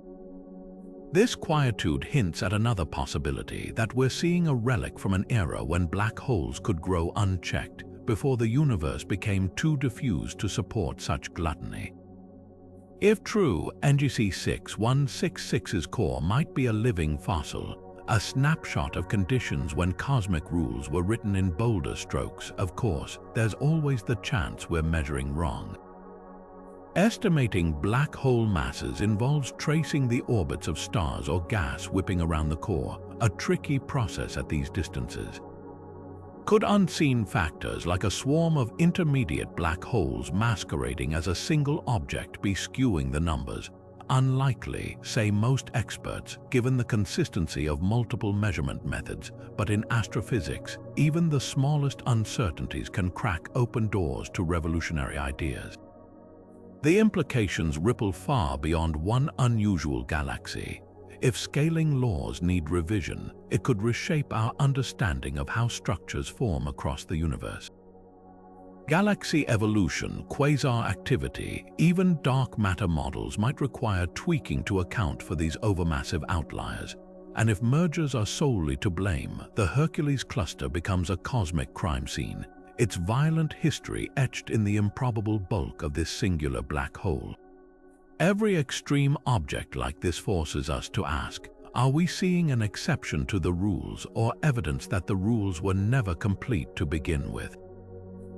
This quietude hints at another possibility: that we're seeing a relic from an era when black holes could grow unchecked, before the universe became too diffuse to support such gluttony. If true, NGC 6166's core might be a living fossil, a snapshot of conditions when cosmic rules were written in bolder strokes. Of course, there's always the chance we're measuring wrong. Estimating black hole masses involves tracing the orbits of stars or gas whipping around the core, a tricky process at these distances. Could unseen factors like a swarm of intermediate black holes masquerading as a single object be skewing the numbers? Unlikely, say most experts, given the consistency of multiple measurement methods, but in astrophysics, even the smallest uncertainties can crack open doors to revolutionary ideas. The implications ripple far beyond one unusual galaxy. If scaling laws need revision, it could reshape our understanding of how structures form across the universe. Galaxy evolution, quasar activity, even dark matter models might require tweaking to account for these overmassive outliers. And if mergers are solely to blame, the Hercules Cluster becomes a cosmic crime scene, its violent history etched in the improbable bulk of this singular black hole. Every extreme object like this forces us to ask, are we seeing an exception to the rules or evidence that the rules were never complete to begin with?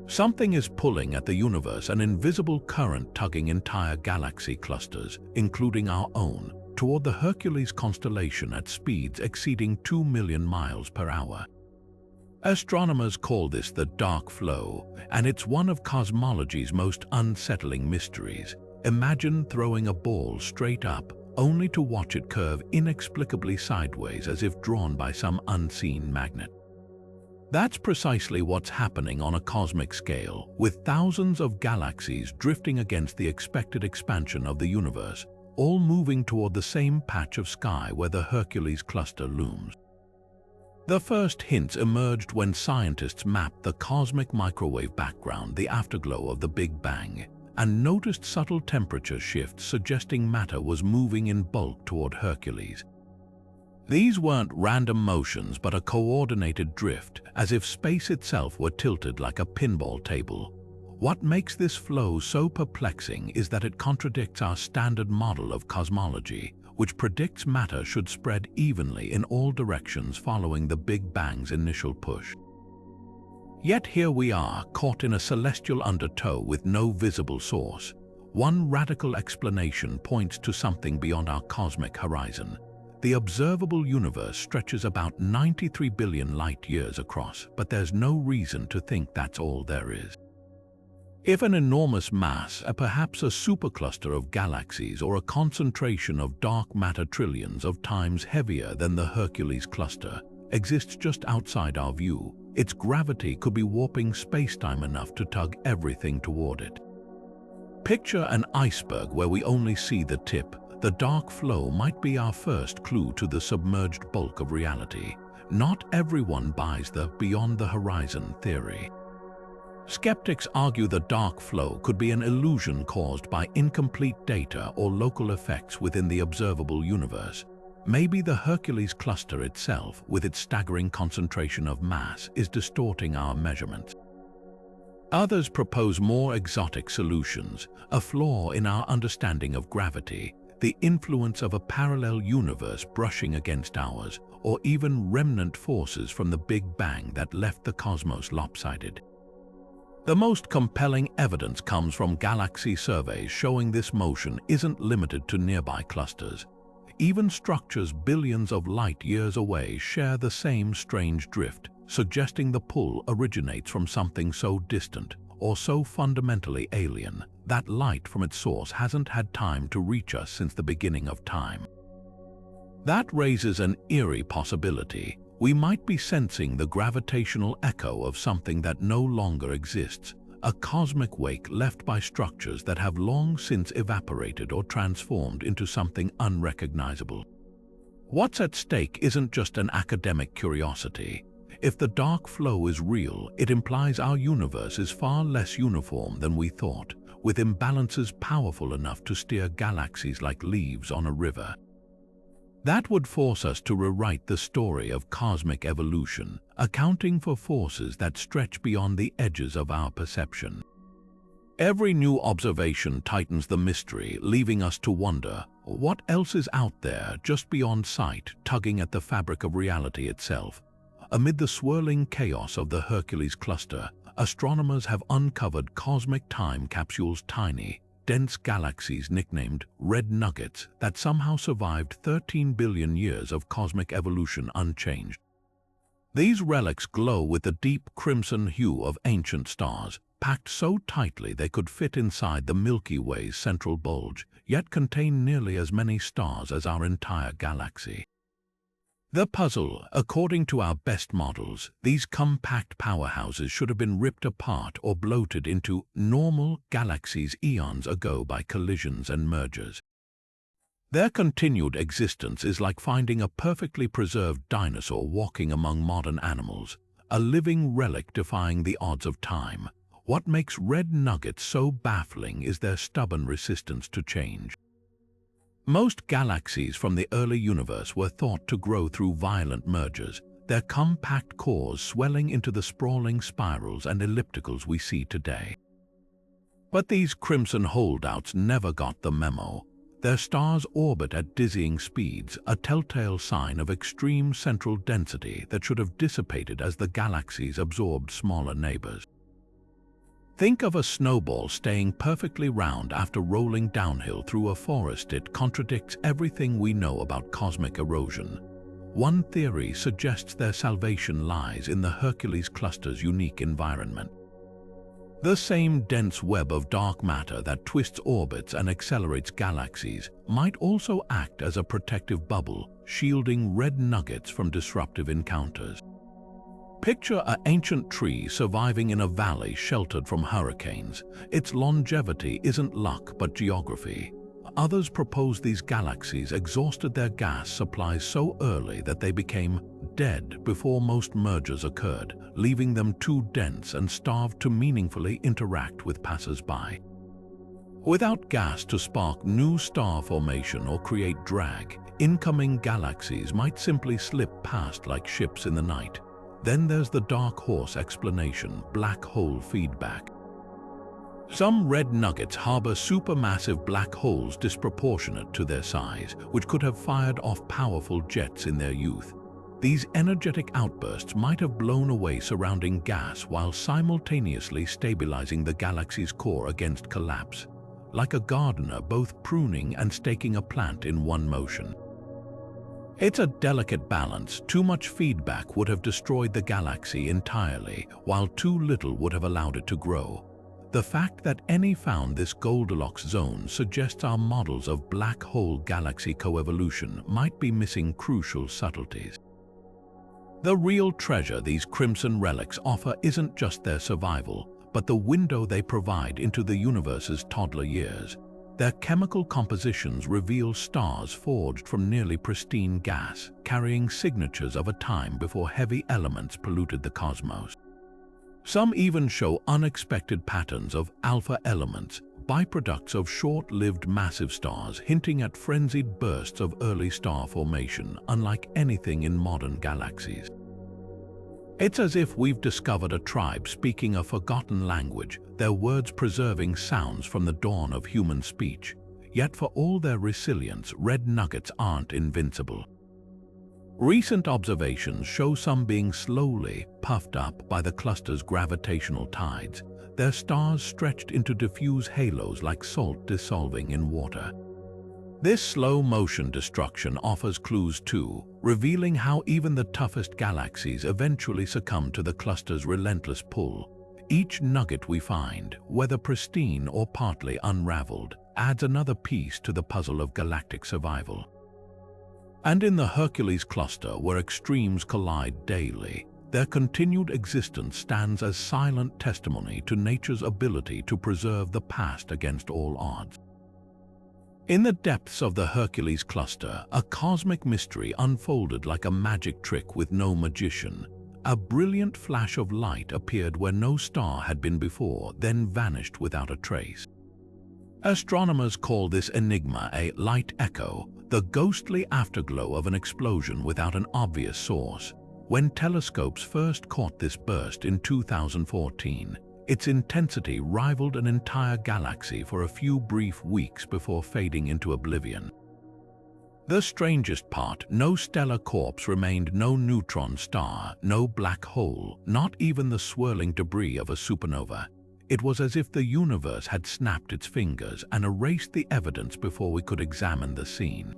Something is pulling at the universe, an invisible current tugging entire galaxy clusters, including our own, toward the Hercules constellation at speeds exceeding 2 million miles per hour. Astronomers call this the dark flow, and it's one of cosmology's most unsettling mysteries. Imagine throwing a ball straight up, only to watch it curve inexplicably sideways as if drawn by some unseen magnet. That's precisely what's happening on a cosmic scale, with thousands of galaxies drifting against the expected expansion of the universe, all moving toward the same patch of sky where the Hercules Cluster looms. The first hints emerged when scientists mapped the cosmic microwave background, the afterglow of the Big Bang, and noticed subtle temperature shifts suggesting matter was moving in bulk toward Hercules. These weren't random motions but a coordinated drift, as if space itself were tilted like a pinball table. What makes this flow so perplexing is that it contradicts our standard model of cosmology, which predicts matter should spread evenly in all directions following the Big Bang's initial push. Yet here we are, caught in a celestial undertow with no visible source. One radical explanation points to something beyond our cosmic horizon. The observable universe stretches about 93 billion light-years across, but there's no reason to think that's all there is. If an enormous mass, perhaps a supercluster of galaxies or a concentration of dark matter trillions of times heavier than the Hercules Cluster, exists just outside our view, its gravity could be warping spacetime enough to tug everything toward it. Picture an iceberg where we only see the tip. The dark flow might be our first clue to the submerged bulk of reality. Not everyone buys the beyond the horizon theory. Skeptics argue the dark flow could be an illusion caused by incomplete data or local effects within the observable universe. Maybe the Hercules Cluster itself, with its staggering concentration of mass, is distorting our measurements. Others propose more exotic solutions, a flaw in our understanding of gravity, the influence of a parallel universe brushing against ours, or even remnant forces from the Big Bang that left the cosmos lopsided. The most compelling evidence comes from galaxy surveys showing this motion isn't limited to nearby clusters. Even structures billions of light-years away share the same strange drift, suggesting the pull originates from something so distant or so fundamentally alien that light from its source hasn't had time to reach us since the beginning of time. That raises an eerie possibility. We might be sensing the gravitational echo of something that no longer exists, a cosmic wake left by structures that have long since evaporated or transformed into something unrecognizable. What's at stake isn't just an academic curiosity. If the dark flow is real, it implies our universe is far less uniform than we thought, with imbalances powerful enough to steer galaxies like leaves on a river. That would force us to rewrite the story of cosmic evolution, accounting for forces that stretch beyond the edges of our perception. Every new observation tightens the mystery, leaving us to wonder what else is out there just beyond sight, tugging at the fabric of reality itself. Amid the swirling chaos of the Hercules Cluster, astronomers have uncovered cosmic time capsules, tiny, dense galaxies nicknamed red nuggets that somehow survived 13 billion years of cosmic evolution unchanged. These relics glow with the deep crimson hue of ancient stars, packed so tightly they could fit inside the Milky Way's central bulge, yet contain nearly as many stars as our entire galaxy. The puzzle: according to our best models, these compact powerhouses should have been ripped apart or bloated into normal galaxies eons ago by collisions and mergers. Their continued existence is like finding a perfectly preserved dinosaur walking among modern animals, a living relic defying the odds of time. What makes red nuggets so baffling is their stubborn resistance to change. Most galaxies from the early universe were thought to grow through violent mergers, their compact cores swelling into the sprawling spirals and ellipticals we see today. But these crimson holdouts never got the memo. Their stars orbit at dizzying speeds, a telltale sign of extreme central density that should have dissipated as the galaxies absorbed smaller neighbors. Think of a snowball staying perfectly round after rolling downhill through a forest. It contradicts everything we know about cosmic erosion. One theory suggests their salvation lies in the Hercules Cluster's unique environment. The same dense web of dark matter that twists orbits and accelerates galaxies might also act as a protective bubble, shielding red nuggets from disruptive encounters. Picture an ancient tree surviving in a valley sheltered from hurricanes. Its longevity isn't luck but geography. Others propose these galaxies exhausted their gas supplies so early that they became dead before most mergers occurred, leaving them too dense and starved to meaningfully interact with passers-by. Without gas to spark new star formation or create drag, incoming galaxies might simply slip past like ships in the night. Then there's the dark horse explanation: black hole feedback. Some red nuggets harbor supermassive black holes disproportionate to their size, which could have fired off powerful jets in their youth. These energetic outbursts might have blown away surrounding gas while simultaneously stabilizing the galaxy's core against collapse, like a gardener both pruning and staking a plant in one motion. It's a delicate balance. Too much feedback would have destroyed the galaxy entirely, while too little would have allowed it to grow. The fact that any found this Goldilocks zone suggests our models of black hole galaxy coevolution might be missing crucial subtleties. The real treasure these crimson relics offer isn't just their survival, but the window they provide into the universe's toddler years. Their chemical compositions reveal stars forged from nearly pristine gas, carrying signatures of a time before heavy elements polluted the cosmos. Some even show unexpected patterns of alpha elements, byproducts of short-lived massive stars, hinting at frenzied bursts of early star formation, unlike anything in modern galaxies. It's as if we've discovered a tribe speaking a forgotten language, their words preserving sounds from the dawn of human speech. Yet for all their resilience, red nuggets aren't invincible. Recent observations show some being slowly puffed up by the cluster's gravitational tides, their stars stretched into diffuse halos like salt dissolving in water. This slow-motion destruction offers clues too, revealing how even the toughest galaxies eventually succumb to the cluster's relentless pull. Each nugget we find, whether pristine or partly unraveled, adds another piece to the puzzle of galactic survival. And in the Hercules Cluster, where extremes collide daily, their continued existence stands as silent testimony to nature's ability to preserve the past against all odds. In the depths of the Hercules Cluster, a cosmic mystery unfolded like a magic trick with no magician. A brilliant flash of light appeared where no star had been before, then vanished without a trace. Astronomers call this enigma a light echo, the ghostly afterglow of an explosion without an obvious source. When telescopes first caught this burst in 2014, Its intensity rivaled an entire galaxy for a few brief weeks before fading into oblivion. The strangest part, no stellar corpse remained, no neutron star, no black hole, not even the swirling debris of a supernova. It was as if the universe had snapped its fingers and erased the evidence before we could examine the scene.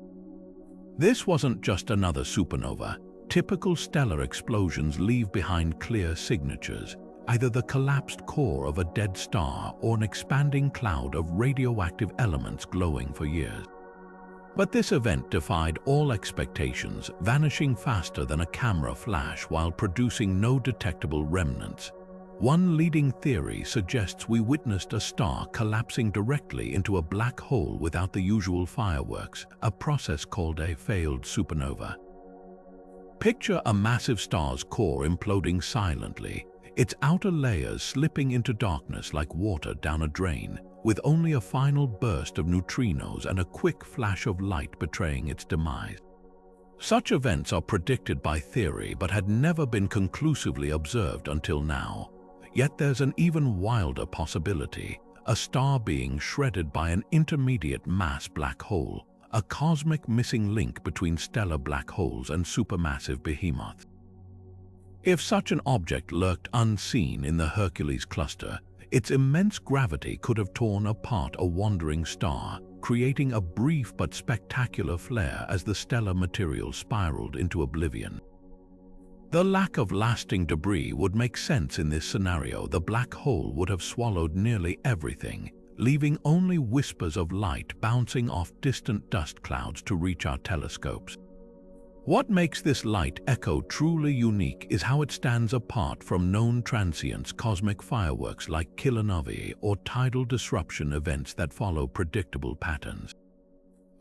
This wasn't just another supernova. Typical stellar explosions leave behind clear signatures, either the collapsed core of a dead star or an expanding cloud of radioactive elements glowing for years. But this event defied all expectations, vanishing faster than a camera flash while producing no detectable remnants. One leading theory suggests we witnessed a star collapsing directly into a black hole without the usual fireworks, a process called a failed supernova. Picture a massive star's core imploding silently, its outer layers slipping into darkness like water down a drain, with only a final burst of neutrinos and a quick flash of light betraying its demise. Such events are predicted by theory but had never been conclusively observed until now. Yet there's an even wilder possibility, a star being shredded by an intermediate mass black hole, a cosmic missing link between stellar black holes and supermassive behemoths. If such an object lurked unseen in the Hercules cluster, its immense gravity could have torn apart a wandering star, creating a brief but spectacular flare as the stellar material spiraled into oblivion. The lack of lasting debris would make sense in this scenario. The black hole would have swallowed nearly everything, leaving only whispers of light bouncing off distant dust clouds to reach our telescopes. What makes this light echo truly unique is how it stands apart from known transients, cosmic fireworks like kilinovae or tidal disruption events that follow predictable patterns.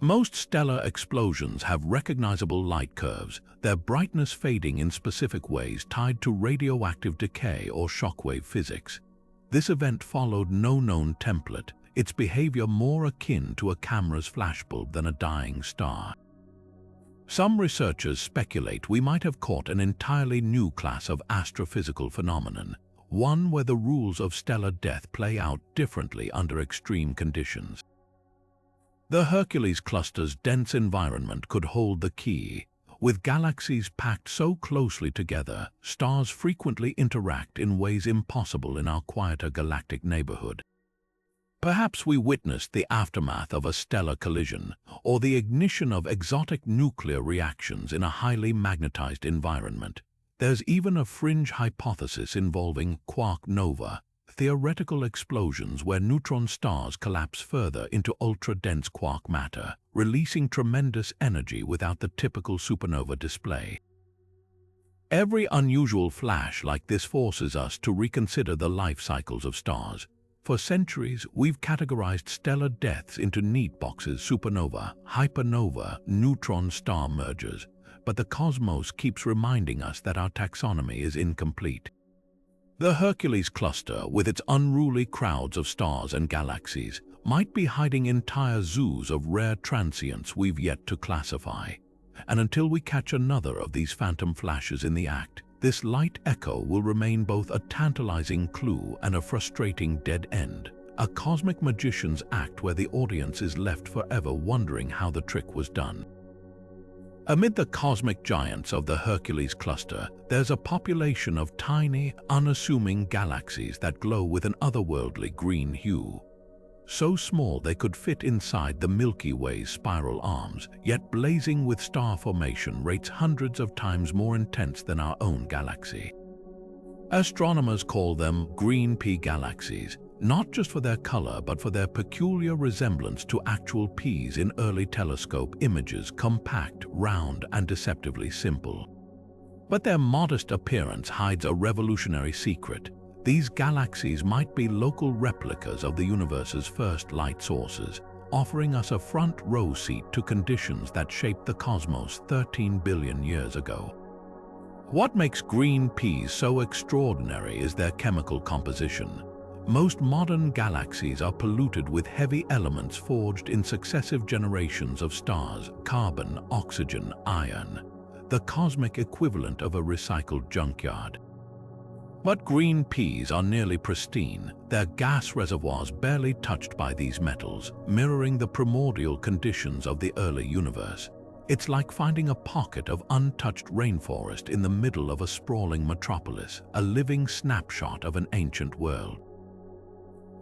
Most stellar explosions have recognizable light curves, their brightness fading in specific ways tied to radioactive decay or shockwave physics. This event followed no known template, its behavior more akin to a camera's flashbulb than a dying star. Some researchers speculate we might have caught an entirely new class of astrophysical phenomenon, one where the rules of stellar death play out differently under extreme conditions. The Hercules cluster's dense environment could hold the key. With galaxies packed so closely together, stars frequently interact in ways impossible in our quieter galactic neighborhood. Perhaps we witnessed the aftermath of a stellar collision, or the ignition of exotic nuclear reactions in a highly magnetized environment. There's even a fringe hypothesis involving quark nova, theoretical explosions where neutron stars collapse further into ultra-dense quark matter, releasing tremendous energy without the typical supernova display. Every unusual flash like this forces us to reconsider the life cycles of stars. For centuries, we've categorized stellar deaths into neat boxes: supernova, hypernova, neutron star mergers. But the cosmos keeps reminding us that our taxonomy is incomplete. The Hercules cluster, with its unruly crowds of stars and galaxies, might be hiding entire zoos of rare transients we've yet to classify. And until we catch another of these phantom flashes in the act, this light echo will remain both a tantalizing clue and a frustrating dead end, a cosmic magician's act where the audience is left forever wondering how the trick was done. Amid the cosmic giants of the Hercules cluster, there's a population of tiny, unassuming galaxies that glow with an otherworldly green hue. So small they could fit inside the Milky Way's spiral arms, yet blazing with star formation rates hundreds of times more intense than our own galaxy. Astronomers call them green pea galaxies, not just for their color but for their peculiar resemblance to actual peas in early telescope images: compact, round, and deceptively simple. But their modest appearance hides a revolutionary secret. These galaxies might be local replicas of the universe's first light sources, offering us a front row seat to conditions that shaped the cosmos 13 billion years ago. What makes green peas so extraordinary is their chemical composition. Most modern galaxies are polluted with heavy elements forged in successive generations of stars: carbon, oxygen, iron, the cosmic equivalent of a recycled junkyard. But green peas are nearly pristine, their gas reservoirs barely touched by these metals, mirroring the primordial conditions of the early universe. It's like finding a pocket of untouched rainforest in the middle of a sprawling metropolis, a living snapshot of an ancient world.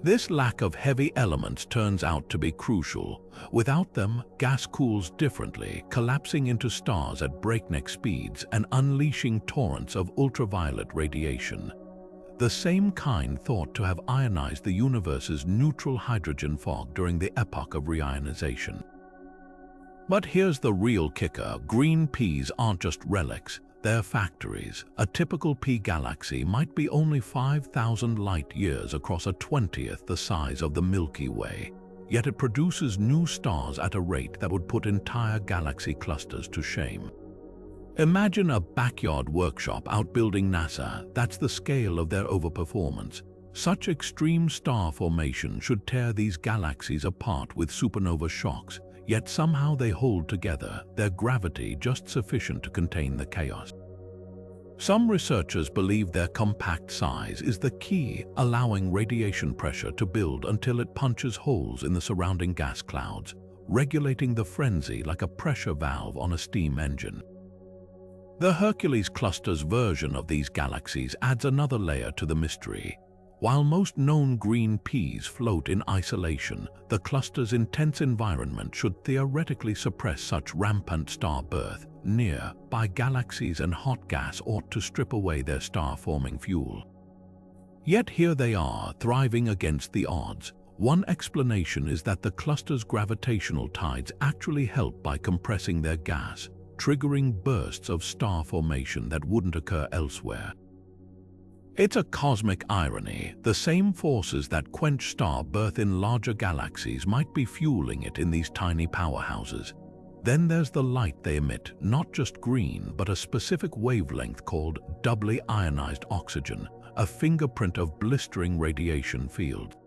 This lack of heavy elements turns out to be crucial. Without them, gas cools differently, collapsing into stars at breakneck speeds and unleashing torrents of ultraviolet radiation. The same kind thought to have ionized the universe's neutral hydrogen fog during the epoch of reionization. But here's the real kicker: green peas aren't just relics, they're factories. A typical pea galaxy might be only 5,000 light-years across a 20th the size of the Milky Way, yet it produces new stars at a rate that would put entire galaxy clusters to shame. Imagine a backyard workshop outbuilding NASA. That's the scale of their overperformance. Such extreme star formation should tear these galaxies apart with supernova shocks, yet somehow they hold together, their gravity just sufficient to contain the chaos. Some researchers believe their compact size is the key, allowing radiation pressure to build until it punches holes in the surrounding gas clouds, regulating the frenzy like a pressure valve on a steam engine. The Hercules Cluster's version of these galaxies adds another layer to the mystery. While most known green peas float in isolation, the cluster's intense environment should theoretically suppress such rampant star birth. Nearby galaxies and hot gas ought to strip away their star-forming fuel. Yet here they are, thriving against the odds. One explanation is that the cluster's gravitational tides actually help by compressing their gas, triggering bursts of star formation that wouldn't occur elsewhere. It's a cosmic irony. The same forces that quench star birth in larger galaxies might be fueling it in these tiny powerhouses. Then there's the light they emit, not just green, but a specific wavelength called doubly ionized oxygen, a fingerprint of blistering radiation field.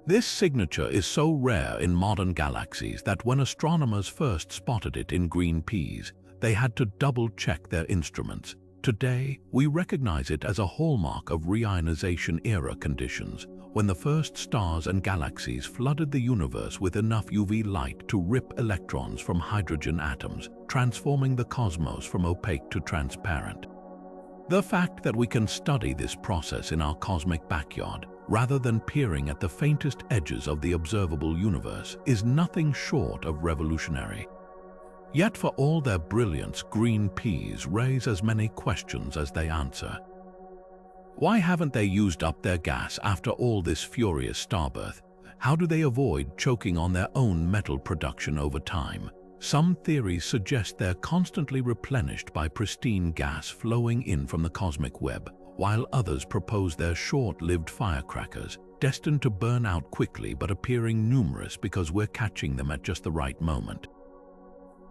This signature is so rare in modern galaxies that when astronomers first spotted it in green peas, they had to double-check their instruments. Today, we recognize it as a hallmark of reionization-era conditions, when the first stars and galaxies flooded the universe with enough UV light to rip electrons from hydrogen atoms, transforming the cosmos from opaque to transparent. The fact that we can study this process in our cosmic backyard, rather than peering at the faintest edges of the observable universe, is nothing short of revolutionary. Yet for all their brilliance, green peas raise as many questions as they answer. Why haven't they used up their gas after all this furious starbirth? How do they avoid choking on their own metal production over time? Some theories suggest they're constantly replenished by pristine gas flowing in from the cosmic web, while others propose they're short-lived firecrackers, destined to burn out quickly but appearing numerous because we're catching them at just the right moment.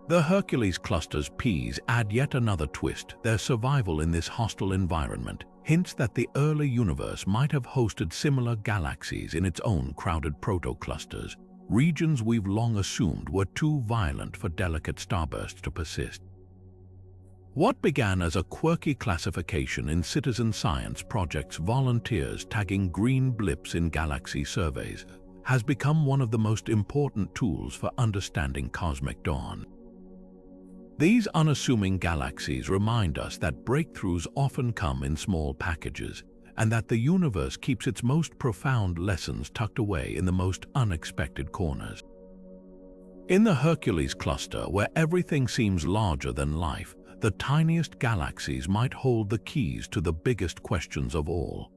The Hercules Cluster's peas add yet another twist. Their survival in this hostile environment hints that the early universe might have hosted similar galaxies in its own crowded proto-clusters, regions we've long assumed were too violent for delicate starbursts to persist. What began as a quirky classification in citizen science projects, volunteers tagging green blips in galaxy surveys, has become one of the most important tools for understanding cosmic dawn. These unassuming galaxies remind us that breakthroughs often come in small packages, and that the universe keeps its most profound lessons tucked away in the most unexpected corners. In the Hercules Cluster, where everything seems larger than life, the tiniest galaxies might hold the keys to the biggest questions of all.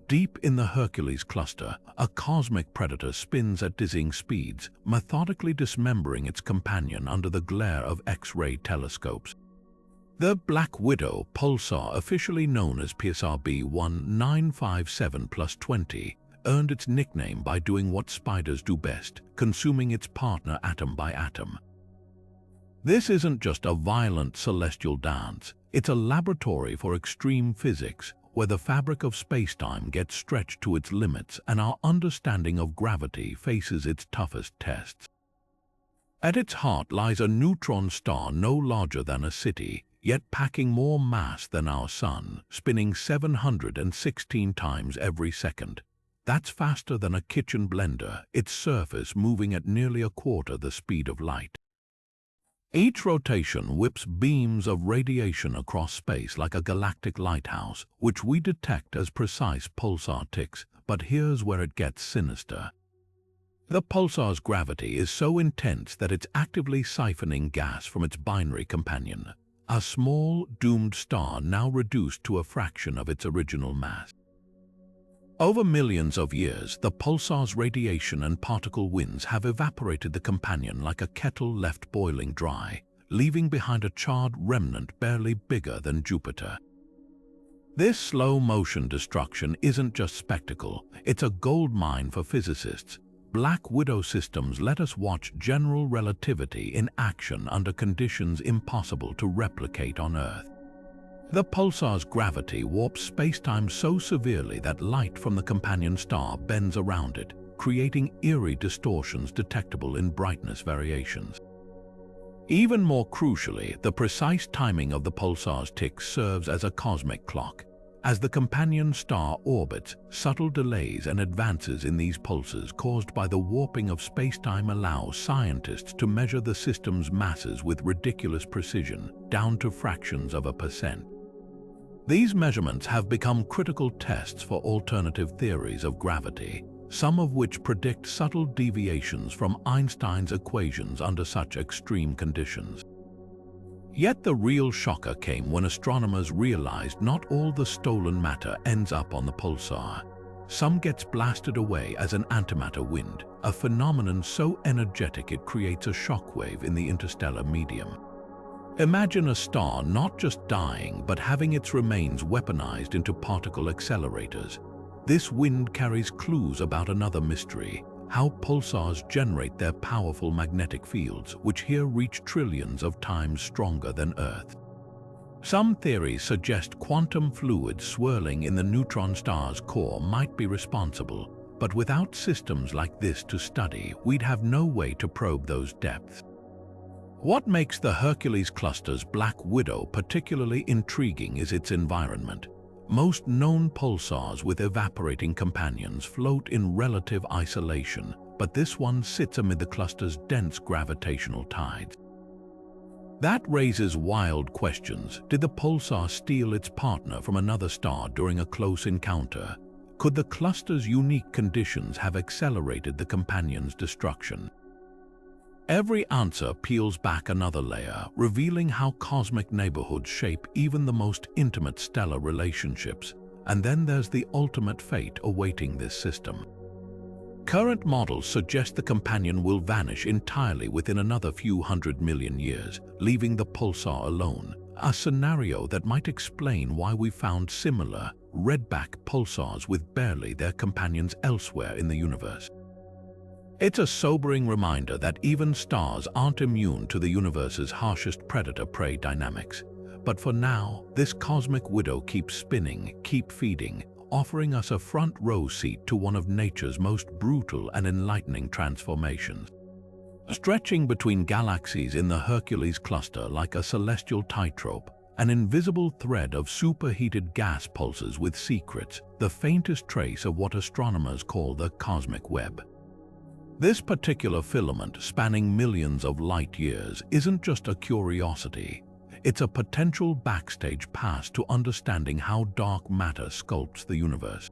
Deep in the Hercules Cluster, a cosmic predator spins at dizzying speeds, methodically dismembering its companion under the glare of X-ray telescopes. The Black Widow pulsar, officially known as PSRB 1957+20, earned its nickname by doing what spiders do best, consuming its partner atom by atom. This isn't just a violent celestial dance, it's a laboratory for extreme physics, where the fabric of space-time gets stretched to its limits and our understanding of gravity faces its toughest tests. At its heart lies a neutron star no larger than a city, yet packing more mass than our Sun, spinning 716 times every second. That's faster than a kitchen blender, its surface moving at nearly a quarter the speed of light. Each rotation whips beams of radiation across space like a galactic lighthouse, which we detect as precise pulsar ticks, but here's where it gets sinister. The pulsar's gravity is so intense that it's actively siphoning gas from its binary companion, a small, doomed star now reduced to a fraction of its original mass. Over millions of years, the pulsar's radiation and particle winds have evaporated the companion like a kettle left boiling dry, leaving behind a charred remnant barely bigger than Jupiter. This slow-motion destruction isn't just spectacle, it's a goldmine for physicists. Black widow systems let us watch general relativity in action under conditions impossible to replicate on Earth. The pulsar's gravity warps spacetime so severely that light from the companion star bends around it, creating eerie distortions detectable in brightness variations. Even more crucially, the precise timing of the pulsar's ticks serves as a cosmic clock. As the companion star orbits, subtle delays and advances in these pulses caused by the warping of spacetime allow scientists to measure the system's masses with ridiculous precision, down to fractions of a percent. These measurements have become critical tests for alternative theories of gravity, some of which predict subtle deviations from Einstein's equations under such extreme conditions. Yet the real shocker came when astronomers realized not all the stolen matter ends up on the pulsar. Some gets blasted away as an antimatter wind, a phenomenon so energetic it creates a shockwave in the interstellar medium. Imagine a star not just dying, but having its remains weaponized into particle accelerators. This wind carries clues about another mystery, how pulsars generate their powerful magnetic fields, which here reach trillions of times stronger than Earth. Some theories suggest quantum fluids swirling in the neutron star's core might be responsible, but without systems like this to study, we'd have no way to probe those depths. What makes the Hercules Cluster's Black Widow particularly intriguing is its environment. Most known pulsars with evaporating companions float in relative isolation, but this one sits amid the cluster's dense gravitational tides. That raises wild questions. Did the pulsar steal its partner from another star during a close encounter? Could the cluster's unique conditions have accelerated the companion's destruction? Every answer peels back another layer, revealing how cosmic neighborhoods shape even the most intimate stellar relationships. And then there's the ultimate fate awaiting this system. Current models suggest the companion will vanish entirely within another few 100 million years, leaving the pulsar alone, a scenario that might explain why we found similar, redback pulsars with barely their companions elsewhere in the universe. It's a sobering reminder that even stars aren't immune to the universe's harshest predator-prey dynamics. But for now, this cosmic widow keeps spinning, keep feeding, offering us a front-row seat to one of nature's most brutal and enlightening transformations. Stretching between galaxies in the Hercules Cluster like a celestial tightrope, an invisible thread of superheated gas pulses with secrets, the faintest trace of what astronomers call the cosmic web. This particular filament, spanning millions of light years, isn't just a curiosity. It's a potential backstage pass to understanding how dark matter sculpts the universe.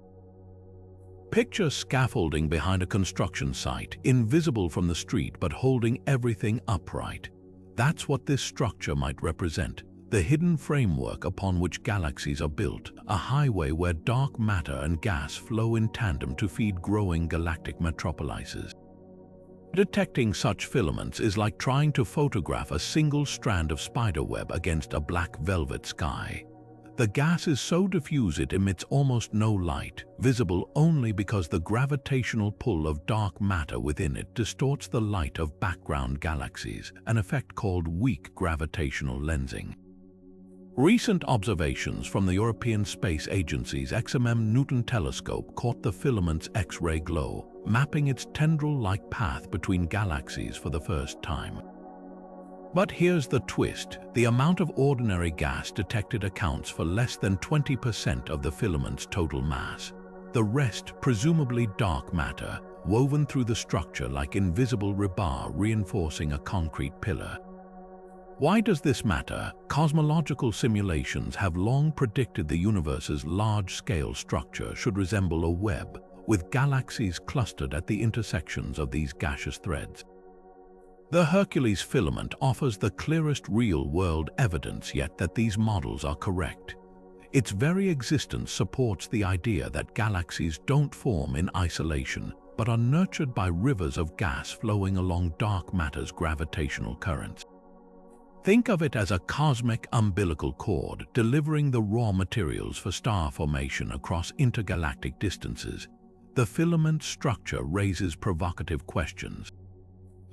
Picture scaffolding behind a construction site, invisible from the street but holding everything upright. That's what this structure might represent, the hidden framework upon which galaxies are built, a highway where dark matter and gas flow in tandem to feed growing galactic metropolises. Detecting such filaments is like trying to photograph a single strand of spiderweb against a black velvet sky. The gas is so diffuse it emits almost no light, visible only because the gravitational pull of dark matter within it distorts the light of background galaxies, an effect called weak gravitational lensing. Recent observations from the European Space Agency's XMM Newton telescope caught the filament's X-ray glow, mapping its tendril-like path between galaxies for the first time. But here's the twist. The amount of ordinary gas detected accounts for less than 20% of the filament's total mass. The rest, presumably dark matter, woven through the structure like invisible rebar reinforcing a concrete pillar. Why does this matter? Cosmological simulations have long predicted the universe's large-scale structure should resemble a web, with galaxies clustered at the intersections of these gaseous threads. The Hercules filament offers the clearest real-world evidence yet that these models are correct. Its very existence supports the idea that galaxies don't form in isolation, but are nurtured by rivers of gas flowing along dark matter's gravitational currents. Think of it as a cosmic umbilical cord delivering the raw materials for star formation across intergalactic distances. The filament structure raises provocative questions.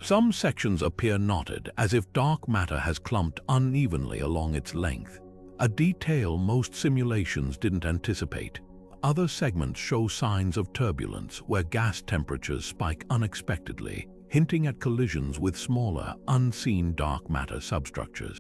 Some sections appear knotted, as if dark matter has clumped unevenly along its length, a detail most simulations didn't anticipate. Other segments show signs of turbulence where gas temperatures spike unexpectedly, hinting at collisions with smaller, unseen dark matter substructures.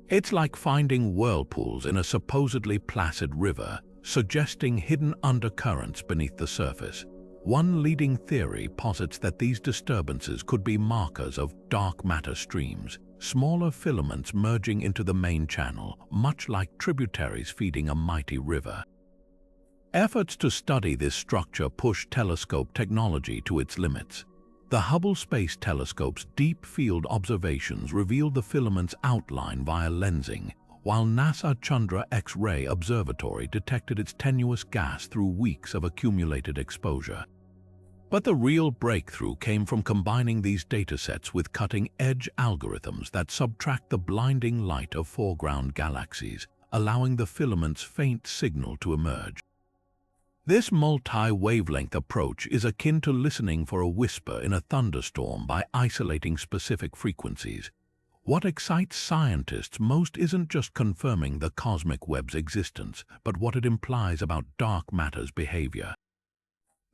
It's like finding whirlpools in a supposedly placid river, suggesting hidden undercurrents beneath the surface. One leading theory posits that these disturbances could be markers of dark matter streams, smaller filaments merging into the main channel, much like tributaries feeding a mighty river. Efforts to study this structure push telescope technology to its limits. The Hubble Space Telescope's deep-field observations revealed the filament's outline via lensing, while NASA Chandra X-ray Observatory detected its tenuous gas through weeks of accumulated exposure. But the real breakthrough came from combining these datasets with cutting-edge algorithms that subtract the blinding light of foreground galaxies, allowing the filament's faint signal to emerge. This multi-wavelength approach is akin to listening for a whisper in a thunderstorm by isolating specific frequencies. What excites scientists most isn't just confirming the cosmic web's existence, but what it implies about dark matter's behavior.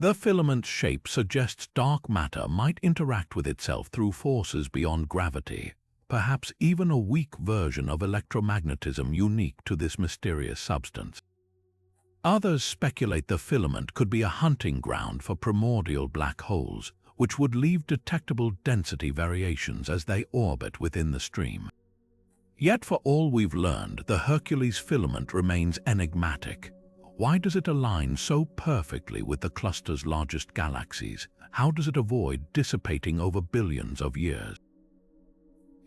The filament's shape suggests dark matter might interact with itself through forces beyond gravity, perhaps even a weak version of electromagnetism unique to this mysterious substance. Others speculate the filament could be a hunting ground for primordial black holes, which would leave detectable density variations as they orbit within the stream. Yet for all we've learned, the Hercules filament remains enigmatic. Why does it align so perfectly with the cluster's largest galaxies? How does it avoid dissipating over billions of years?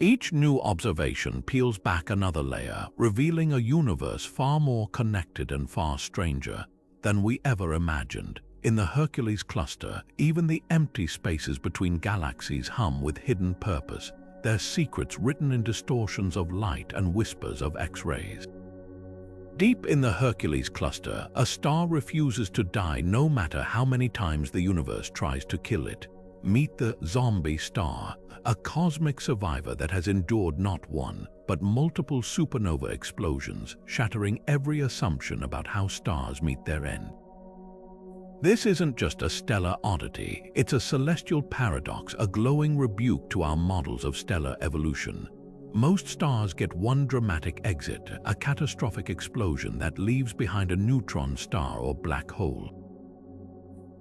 Each new observation peels back another layer, revealing a universe far more connected and far stranger than we ever imagined. In the Hercules Cluster, even the empty spaces between galaxies hum with hidden purpose, their secrets written in distortions of light and whispers of X-rays. Deep in the Hercules Cluster, a star refuses to die no matter how many times the universe tries to kill it. Meet the zombie star, a cosmic survivor that has endured not one, but multiple supernova explosions, shattering every assumption about how stars meet their end. This isn't just a stellar oddity, it's a celestial paradox, a glowing rebuke to our models of stellar evolution. Most stars get one dramatic exit, a catastrophic explosion that leaves behind a neutron star or black hole.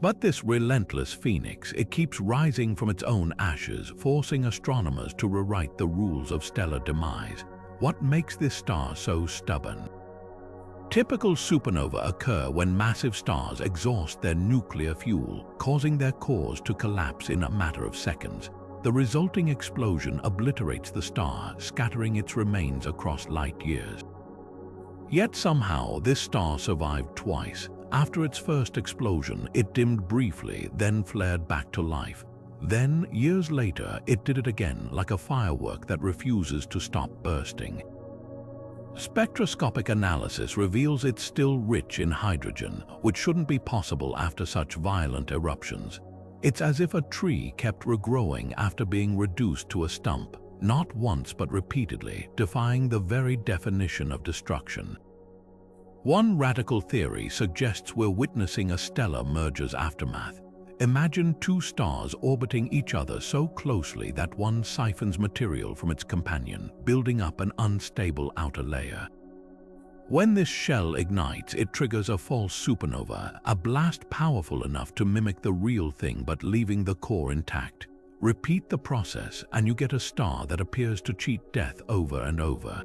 But this relentless phoenix, it keeps rising from its own ashes, forcing astronomers to rewrite the rules of stellar demise. What makes this star so stubborn? Typical supernova occur when massive stars exhaust their nuclear fuel, causing their cores to collapse in a matter of seconds. The resulting explosion obliterates the star, scattering its remains across light years. Yet somehow this star survived twice. After its first explosion, it dimmed briefly, then flared back to life. Then, years later, it did it again, like a firework that refuses to stop bursting. Spectroscopic analysis reveals it's still rich in hydrogen, which shouldn't be possible after such violent eruptions. It's as if a tree kept regrowing after being reduced to a stump, not once but repeatedly, defying the very definition of destruction. One radical theory suggests we're witnessing a stellar merger's aftermath. Imagine two stars orbiting each other so closely that one siphons material from its companion, building up an unstable outer layer. When this shell ignites, it triggers a false supernova, a blast powerful enough to mimic the real thing but leaving the core intact. Repeat the process and you get a star that appears to cheat death over and over.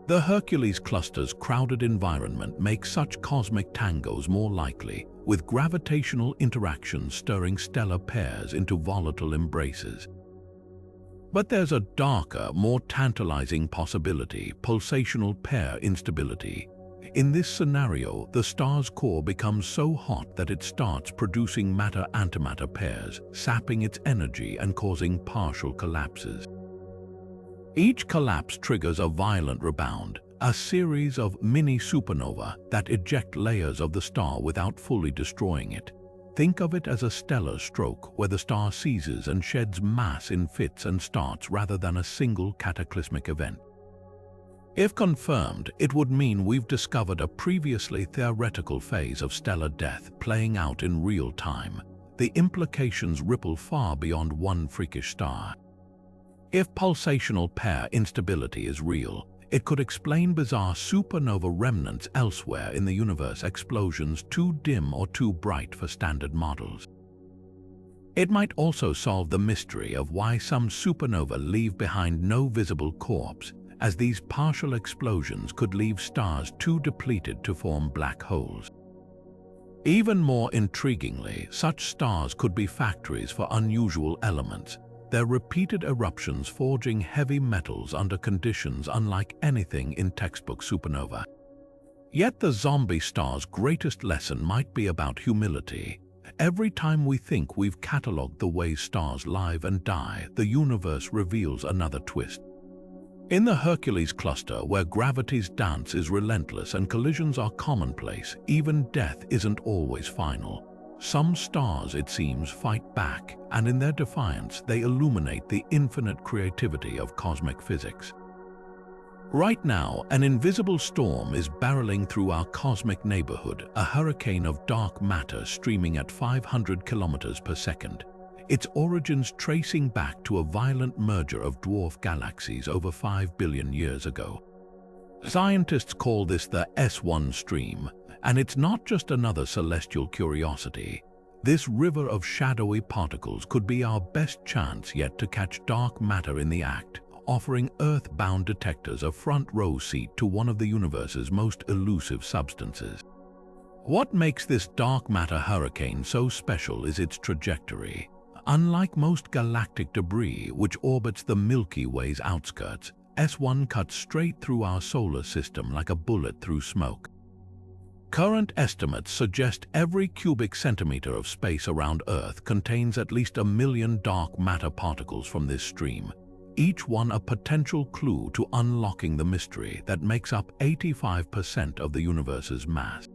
The Hercules Cluster's crowded environment makes such cosmic tangos more likely, with gravitational interactions stirring stellar pairs into volatile embraces. But there's a darker, more tantalizing possibility: pulsational pair instability. In this scenario, the star's core becomes so hot that it starts producing matter-antimatter pairs, sapping its energy and causing partial collapses. Each collapse triggers a violent rebound, a series of mini supernova that eject layers of the star without fully destroying it. Think of it as a stellar stroke where the star seizes and sheds mass in fits and starts rather than a single cataclysmic event. If confirmed, it would mean we've discovered a previously theoretical phase of stellar death playing out in real time. The implications ripple far beyond one freakish star. If pulsational pair instability is real, it could explain bizarre supernova remnants elsewhere in the universe, explosions too dim or too bright for standard models. It might also solve the mystery of why some supernova leave behind no visible corpse, as these partial explosions could leave stars too depleted to form black holes. Even more intriguingly, such stars could be factories for unusual elements, their repeated eruptions forging heavy metals under conditions unlike anything in textbook supernova. Yet the zombie star's greatest lesson might be about humility. Every time we think we've catalogued the ways stars live and die, the universe reveals another twist. In the Hercules Cluster, where gravity's dance is relentless and collisions are commonplace, even death isn't always final. Some stars, it seems, fight back, and in their defiance, they illuminate the infinite creativity of cosmic physics. Right now, an invisible storm is barreling through our cosmic neighborhood, a hurricane of dark matter streaming at 500 kilometers per second. Its origins tracing back to a violent merger of dwarf galaxies over 5 billion years ago. Scientists call this the S1 stream, and it's not just another celestial curiosity. This river of shadowy particles could be our best chance yet to catch dark matter in the act, offering Earth-bound detectors a front-row seat to one of the universe's most elusive substances. What makes this dark matter hurricane so special is its trajectory. Unlike most galactic debris which orbits the Milky Way's outskirts, S1 cuts straight through our solar system like a bullet through smoke. Current estimates suggest every cubic centimeter of space around Earth contains at least 1 million dark matter particles from this stream, each one a potential clue to unlocking the mystery that makes up 85% of the universe's mass.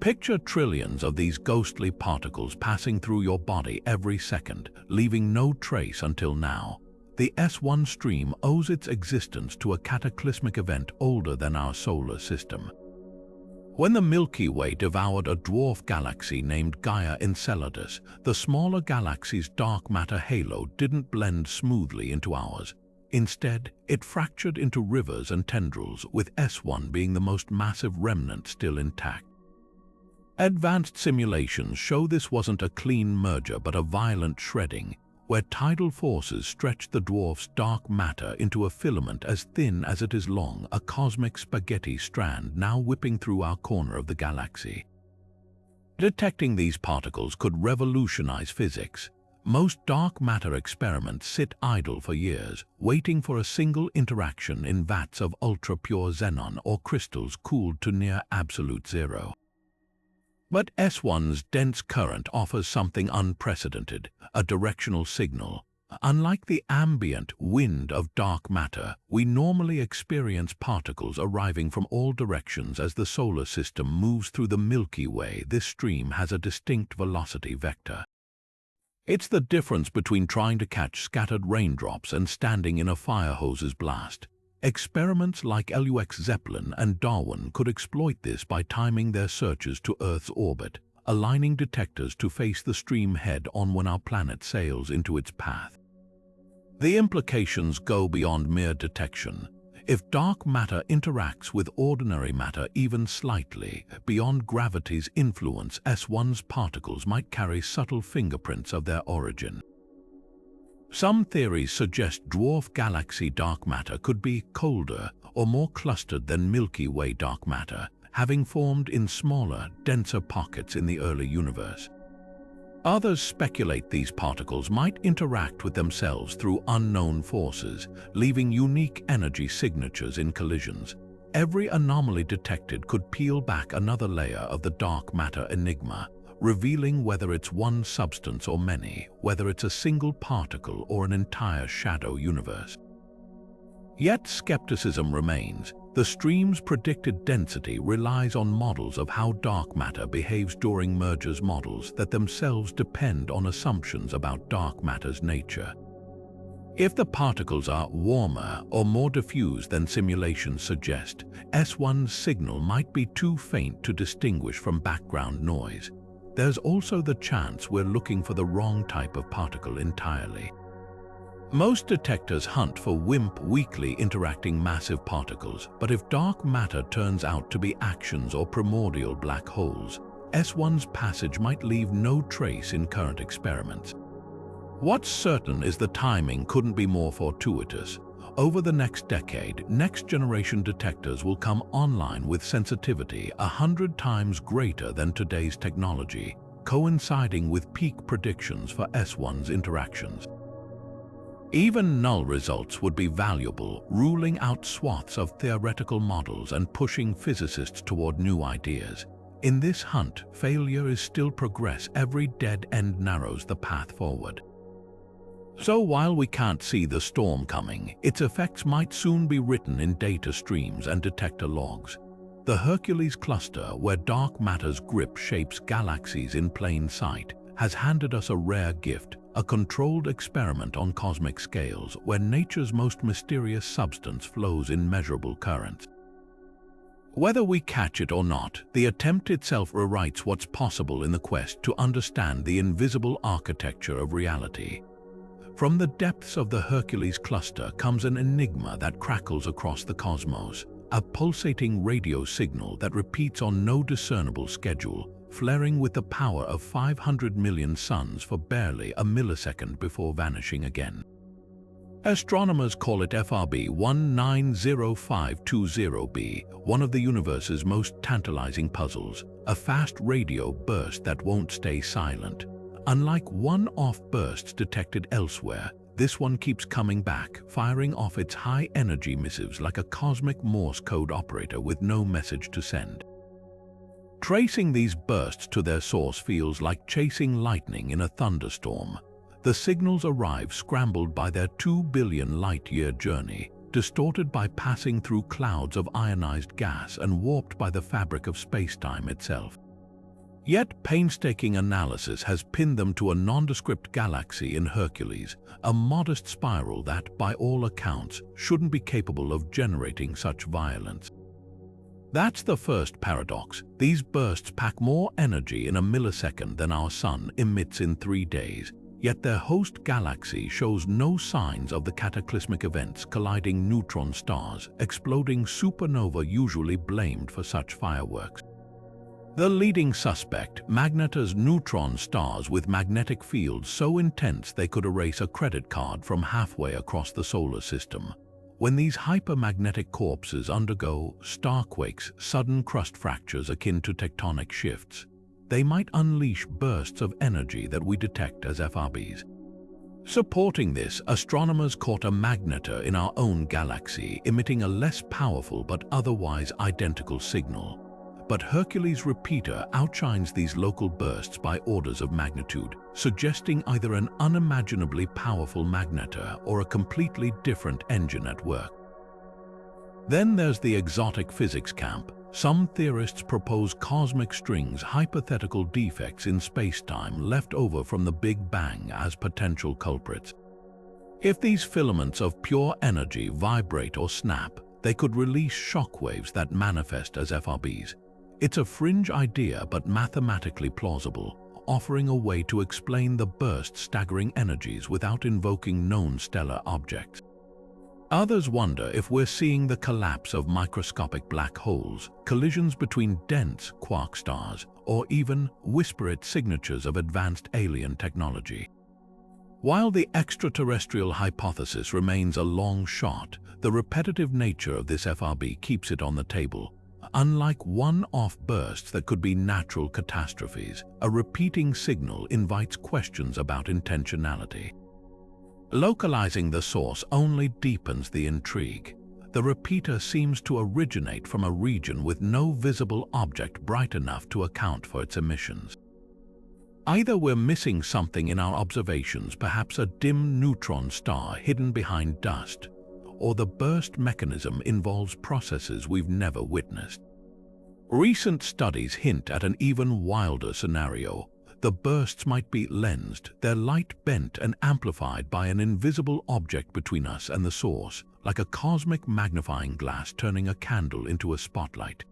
Picture trillions of these ghostly particles passing through your body every second, leaving no trace until now. The S1 stream owes its existence to a cataclysmic event older than our solar system. When the Milky Way devoured a dwarf galaxy named Gaia Enceladus, the smaller galaxy's dark matter halo didn't blend smoothly into ours. Instead, it fractured into rivers and tendrils, with S1 being the most massive remnant still intact. Advanced simulations show this wasn't a clean merger but a violent shredding, where tidal forces stretched the dwarf's dark matter into a filament as thin as it is long, a cosmic spaghetti strand now whipping through our corner of the galaxy. Detecting these particles could revolutionize physics. Most dark matter experiments sit idle for years, waiting for a single interaction in vats of ultra-pure xenon or crystals cooled to near absolute zero. But S1's dense current offers something unprecedented, a directional signal. Unlike the ambient wind of dark matter, we normally experience particles arriving from all directions as the solar system moves through the Milky Way. This stream has a distinct velocity vector. It's the difference between trying to catch scattered raindrops and standing in a fire hose's blast. Experiments like LUX Zeppelin and Darwin could exploit this by timing their searches to Earth's orbit, aligning detectors to face the stream head-on when our planet sails into its path. The implications go beyond mere detection. If dark matter interacts with ordinary matter even slightly, beyond gravity's influence, S1's particles might carry subtle fingerprints of their origin. Some theories suggest dwarf galaxy dark matter could be colder or more clustered than Milky Way dark matter, having formed in smaller, denser pockets in the early universe. Others speculate these particles might interact with themselves through unknown forces, leaving unique energy signatures in collisions. Every anomaly detected could peel back another layer of the dark matter enigma, revealing whether it's one substance or many, whether it's a single particle or an entire shadow universe. Yet skepticism remains. The stream's predicted density relies on models of how dark matter behaves during mergers, models that themselves depend on assumptions about dark matter's nature. If the particles are warmer or more diffuse than simulations suggest, S1's signal might be too faint to distinguish from background noise. There's also the chance we're looking for the wrong type of particle entirely. Most detectors hunt for WIMP weakly interacting massive particles, but if dark matter turns out to be actions or primordial black holes, S1's passage might leave no trace in current experiments. What's certain is the timing couldn't be more fortuitous. Over the next decade, next-generation detectors will come online with sensitivity 100 times greater than today's technology, coinciding with peak predictions for S1's interactions. Even null results would be valuable, ruling out swaths of theoretical models and pushing physicists toward new ideas. In this hunt, failure is still progress. Every dead end narrows the path forward. So while we can't see the storm coming, its effects might soon be written in data streams and detector logs. The Hercules Cluster, where dark matter's grip shapes galaxies in plain sight, has handed us a rare gift, a controlled experiment on cosmic scales where nature's most mysterious substance flows in measurable currents. Whether we catch it or not, the attempt itself rewrites what's possible in the quest to understand the invisible architecture of reality. From the depths of the Hercules Cluster comes an enigma that crackles across the cosmos, a pulsating radio signal that repeats on no discernible schedule, flaring with the power of 500 million suns for barely a millisecond before vanishing again. Astronomers call it FRB 190520b, one of the universe's most tantalizing puzzles, a fast radio burst that won't stay silent. Unlike one-off bursts detected elsewhere, this one keeps coming back, firing off its high-energy missives like a cosmic Morse code operator with no message to send. Tracing these bursts to their source feels like chasing lightning in a thunderstorm. The signals arrive scrambled by their 2 billion light-year journey, distorted by passing through clouds of ionized gas and warped by the fabric of space-time itself. Yet painstaking analysis has pinned them to a nondescript galaxy in Hercules, a modest spiral that, by all accounts, shouldn't be capable of generating such violence. That's the first paradox. These bursts pack more energy in a millisecond than our Sun emits in 3 days, yet their host galaxy shows no signs of the cataclysmic events colliding neutron stars, exploding supernova usually blamed for such fireworks. The leading suspect, magnetars neutron stars with magnetic fields so intense they could erase a credit card from halfway across the solar system. When these hypermagnetic corpses undergo starquakes, sudden crust fractures akin to tectonic shifts, they might unleash bursts of energy that we detect as FRBs. Supporting this, astronomers caught a magnetar in our own galaxy emitting a less powerful but otherwise identical signal. But Hercules' repeater outshines these local bursts by orders of magnitude, suggesting either an unimaginably powerful magnetar or a completely different engine at work. Then there's the exotic physics camp. Some theorists propose cosmic strings, hypothetical defects in space-time left over from the Big Bang as potential culprits. If these filaments of pure energy vibrate or snap, they could release shockwaves that manifest as FRBs. It's a fringe idea but mathematically plausible, offering a way to explain the burst's staggering energies without invoking known stellar objects. Others wonder if we're seeing the collapse of microscopic black holes, collisions between dense quark stars, or even whispered signatures of advanced alien technology. While the extraterrestrial hypothesis remains a long shot, the repetitive nature of this FRB keeps it on the table. Unlike one-off bursts that could be natural catastrophes, a repeating signal invites questions about intentionality. Localizing the source only deepens the intrigue. The repeater seems to originate from a region with no visible object bright enough to account for its emissions. Either we're missing something in our observations, perhaps a dim neutron star hidden behind dust, or the burst mechanism involves processes we've never witnessed. Recent studies hint at an even wilder scenario. The bursts might be lensed, their light bent and amplified by an invisible object between us and the source, like a cosmic magnifying glass turning a candle into a spotlight.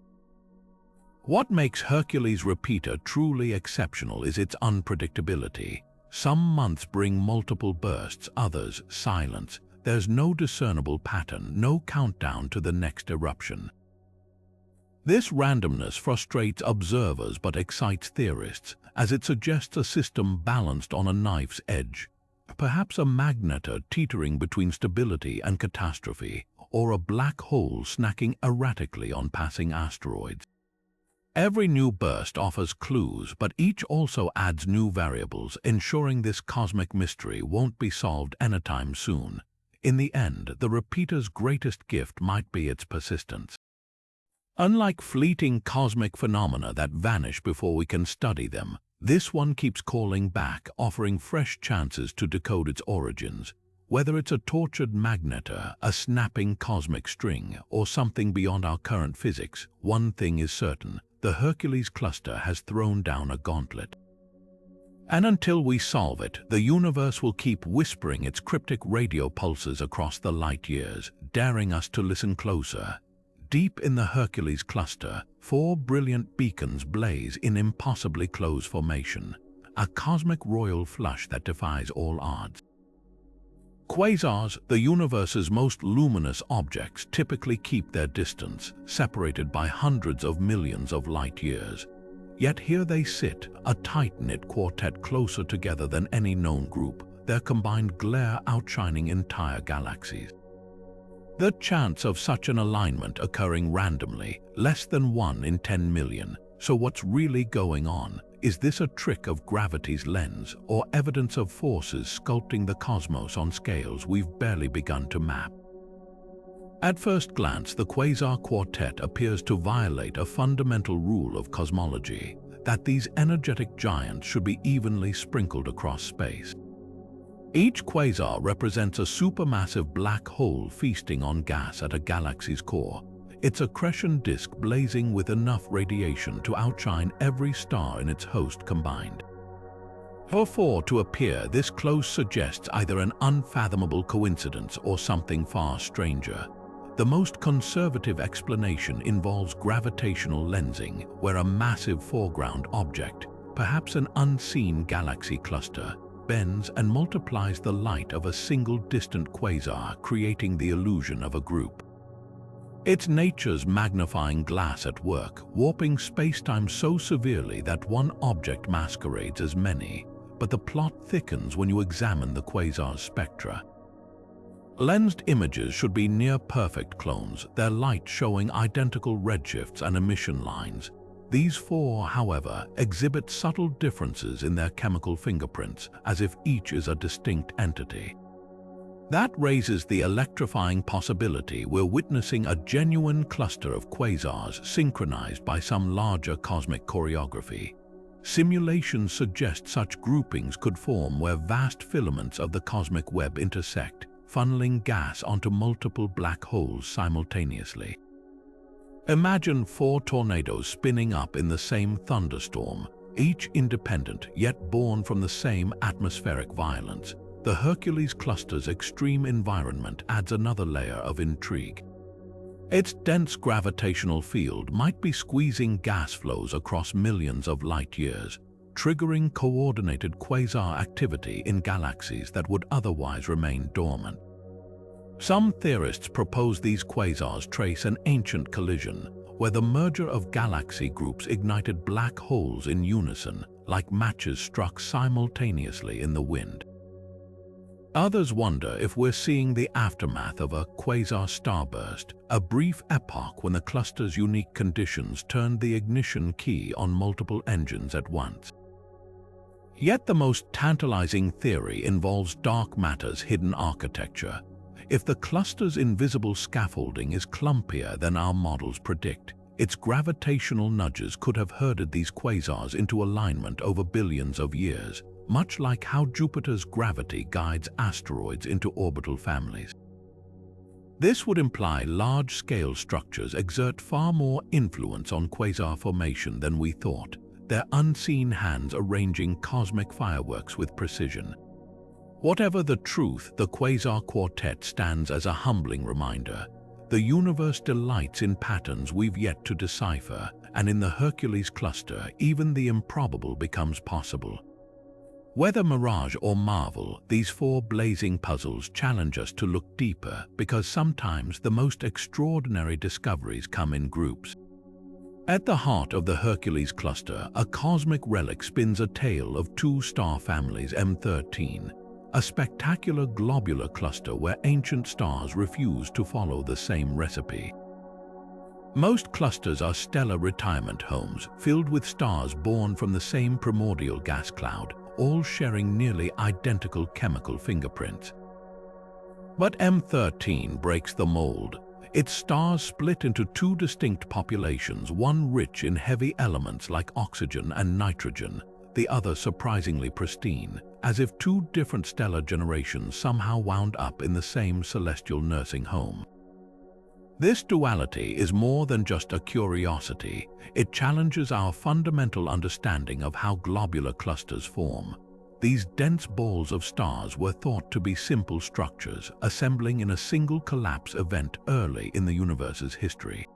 What makes Hercules' repeater truly exceptional is its unpredictability. Some months bring multiple bursts, others silence. There's no discernible pattern, no countdown to the next eruption. This randomness frustrates observers but excites theorists, as it suggests a system balanced on a knife's edge. Perhaps a magnetar teetering between stability and catastrophe, or a black hole snacking erratically on passing asteroids. Every new burst offers clues, but each also adds new variables, ensuring this cosmic mystery won't be solved anytime soon. In the end, the repeater's greatest gift might be its persistence. Unlike fleeting cosmic phenomena that vanish before we can study them, this one keeps calling back, offering fresh chances to decode its origins. Whether it's a tortured magnetar, a snapping cosmic string, or something beyond our current physics, one thing is certain: the Hercules Cluster has thrown down a gauntlet. And until we solve it, the universe will keep whispering its cryptic radio pulses across the light years, daring us to listen closer. Deep in the Hercules Cluster, 4 brilliant beacons blaze in impossibly close formation, a cosmic royal flush that defies all odds. Quasars, the universe's most luminous objects, typically keep their distance, separated by hundreds of millions of light years. Yet here they sit, a tight-knit quartet closer together than any known group, their combined glare outshining entire galaxies. The chance of such an alignment occurring randomly, less than 1 in 10 million. So what's really going on? Is this a trick of gravity's lens, or evidence of forces sculpting the cosmos on scales we've barely begun to map? At first glance, the quasar quartet appears to violate a fundamental rule of cosmology, that these energetic giants should be evenly sprinkled across space. Each quasar represents a supermassive black hole feasting on gas at a galaxy's core, its accretion disk blazing with enough radiation to outshine every star in its host combined. For 4 to appear this close suggests either an unfathomable coincidence or something far stranger. The most conservative explanation involves gravitational lensing, where a massive foreground object, perhaps an unseen galaxy cluster, bends and multiplies the light of a single distant quasar, creating the illusion of a group. It's nature's magnifying glass at work, warping space-time so severely that one object masquerades as many, but the plot thickens when you examine the quasar's spectra. Lensed images should be near-perfect clones, their light showing identical redshifts and emission lines. These 4, however, exhibit subtle differences in their chemical fingerprints, as if each is a distinct entity. That raises the electrifying possibility we're witnessing a genuine cluster of quasars synchronized by some larger cosmic choreography. Simulations suggest such groupings could form where vast filaments of the cosmic web intersect, funneling gas onto multiple black holes simultaneously. Imagine 4 tornadoes spinning up in the same thunderstorm, each independent yet born from the same atmospheric violence. The Hercules Cluster's extreme environment adds another layer of intrigue. Its dense gravitational field might be squeezing gas flows across millions of light-years, triggering coordinated quasar activity in galaxies that would otherwise remain dormant. Some theorists propose these quasars trace an ancient collision, where the merger of galaxy groups ignited black holes in unison, like matches struck simultaneously in the wind. Others wonder if we're seeing the aftermath of a quasar starburst, a brief epoch when the cluster's unique conditions turned the ignition key on multiple engines at once. Yet the most tantalizing theory involves dark matter's hidden architecture. If the cluster's invisible scaffolding is clumpier than our models predict, its gravitational nudges could have herded these quasars into alignment over billions of years, much like how Jupiter's gravity guides asteroids into orbital families. This would imply large-scale structures exert far more influence on quasar formation than we thought, their unseen hands arranging cosmic fireworks with precision. Whatever the truth, the quasar quartet stands as a humbling reminder. The universe delights in patterns we've yet to decipher, and in the Hercules cluster, even the improbable becomes possible. Whether mirage or marvel, these four blazing puzzles challenge us to look deeper, because sometimes the most extraordinary discoveries come in groups. At the heart of the Hercules cluster, a cosmic relic spins a tale of two star families M13, a spectacular globular cluster where ancient stars refuse to follow the same recipe. Most clusters are stellar retirement homes, filled with stars born from the same primordial gas cloud, all sharing nearly identical chemical fingerprints. But M13 breaks the mold. Its stars split into two distinct populations, one rich in heavy elements like oxygen and nitrogen, the other surprisingly pristine, as if two different stellar generations somehow wound up in the same celestial nursing home. This duality is more than just a curiosity. It challenges our fundamental understanding of how globular clusters form. These dense balls of stars were thought to be simple structures, assembling in a single collapse event early in the universe's history.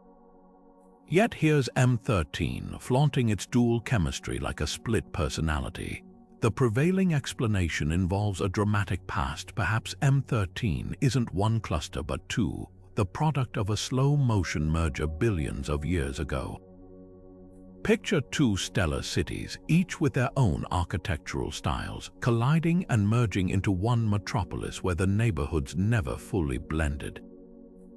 Yet here's M13, flaunting its dual chemistry like a split personality. The prevailing explanation involves a dramatic past. Perhaps M13 isn't one cluster but two, the product of a slow-motion merger billions of years ago. Picture two stellar cities, each with their own architectural styles, colliding and merging into one metropolis where the neighborhoods never fully blended.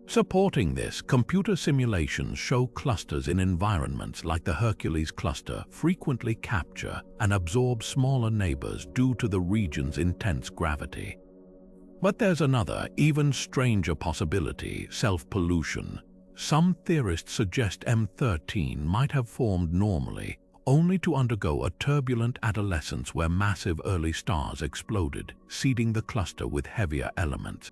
Supporting this, computer simulations show clusters in environments like the Hercules cluster frequently capture and absorb smaller neighbors due to the region's intense gravity. But there's another, even stranger possibility: self-pollution. Some theorists suggest M13 might have formed normally, only to undergo a turbulent adolescence where massive early stars exploded, seeding the cluster with heavier elements.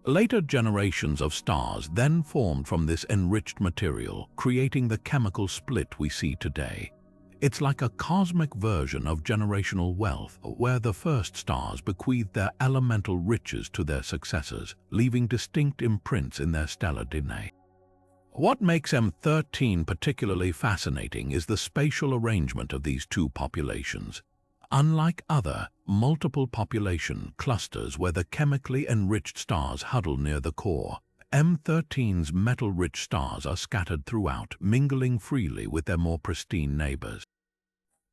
Later generations of stars then formed from this enriched material, creating the chemical split we see today. It's like a cosmic version of generational wealth, where the first stars bequeathed their elemental riches to their successors, leaving distinct imprints in their stellar DNA. What makes M13 particularly fascinating is the spatial arrangement of these two populations. Unlike other, multiple population clusters where the chemically enriched stars huddle near the core, M13's metal-rich stars are scattered throughout, mingling freely with their more pristine neighbors.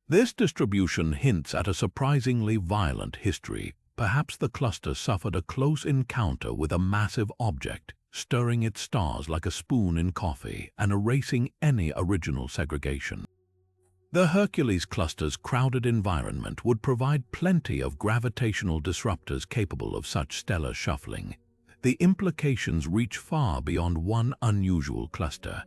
This distribution hints at a surprisingly violent history. Perhaps the cluster suffered a close encounter with a massive object, stirring its stars like a spoon in coffee and erasing any original segregation. The Hercules cluster's crowded environment would provide plenty of gravitational disruptors capable of such stellar shuffling. The implications reach far beyond one unusual cluster.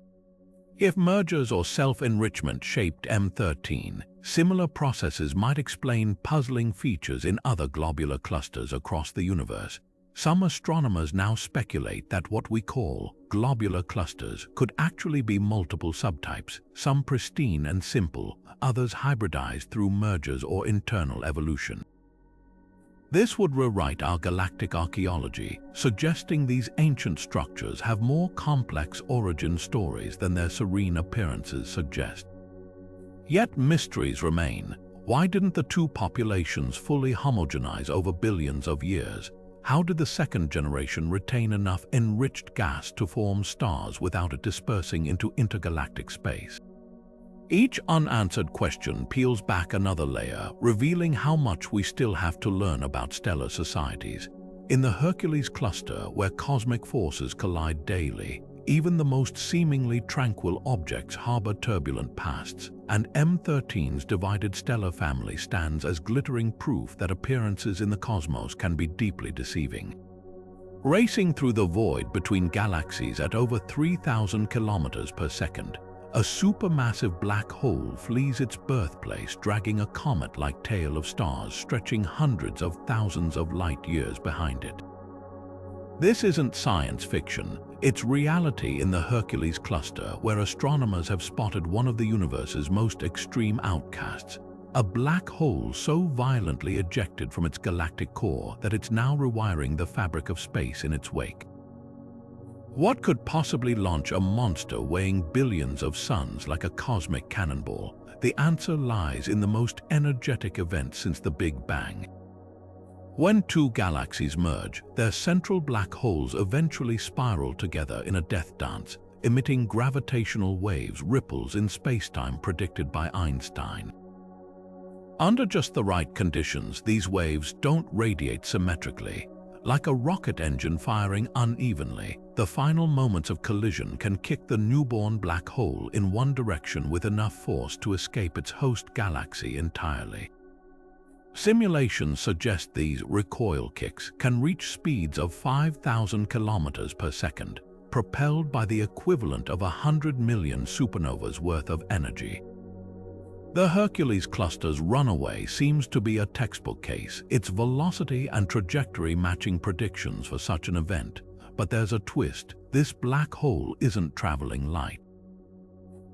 If mergers or self-enrichment shaped M13, similar processes might explain puzzling features in other globular clusters across the universe. Some astronomers now speculate that what we call globular clusters could actually be multiple subtypes, some pristine and simple, others hybridized through mergers or internal evolution. This would rewrite our galactic archaeology, suggesting these ancient structures have more complex origin stories than their serene appearances suggest. Yet mysteries remain. Why didn't the two populations fully homogenize over billions of years? How did the second generation retain enough enriched gas to form stars without it dispersing into intergalactic space? Each unanswered question peels back another layer, revealing how much we still have to learn about stellar societies. In the Hercules Cluster, where cosmic forces collide daily, even the most seemingly tranquil objects harbor turbulent pasts, and M13's divided stellar family stands as glittering proof that appearances in the cosmos can be deeply deceiving. Racing through the void between galaxies at over 3,000 kilometers per second, a supermassive black hole flees its birthplace, dragging a comet-like tail of stars stretching hundreds of thousands of light-years behind it. This isn't science fiction, it's reality in the Hercules Cluster, where astronomers have spotted one of the universe's most extreme outcasts, a black hole so violently ejected from its galactic core that it's now rewiring the fabric of space in its wake. What could possibly launch a monster weighing billions of suns like a cosmic cannonball? The answer lies in the most energetic event since the Big Bang. When two galaxies merge, their central black holes eventually spiral together in a death dance, emitting gravitational waves, ripples in spacetime predicted by Einstein. Under just the right conditions, these waves don't radiate symmetrically. Like a rocket engine firing unevenly, the final moments of collision can kick the newborn black hole in one direction with enough force to escape its host galaxy entirely. Simulations suggest these recoil kicks can reach speeds of 5,000 kilometers per second, propelled by the equivalent of 100 million supernovas worth of energy. The Hercules Cluster's runaway seems to be a textbook case, its velocity and trajectory matching predictions for such an event. But there's a twist: this black hole isn't traveling light.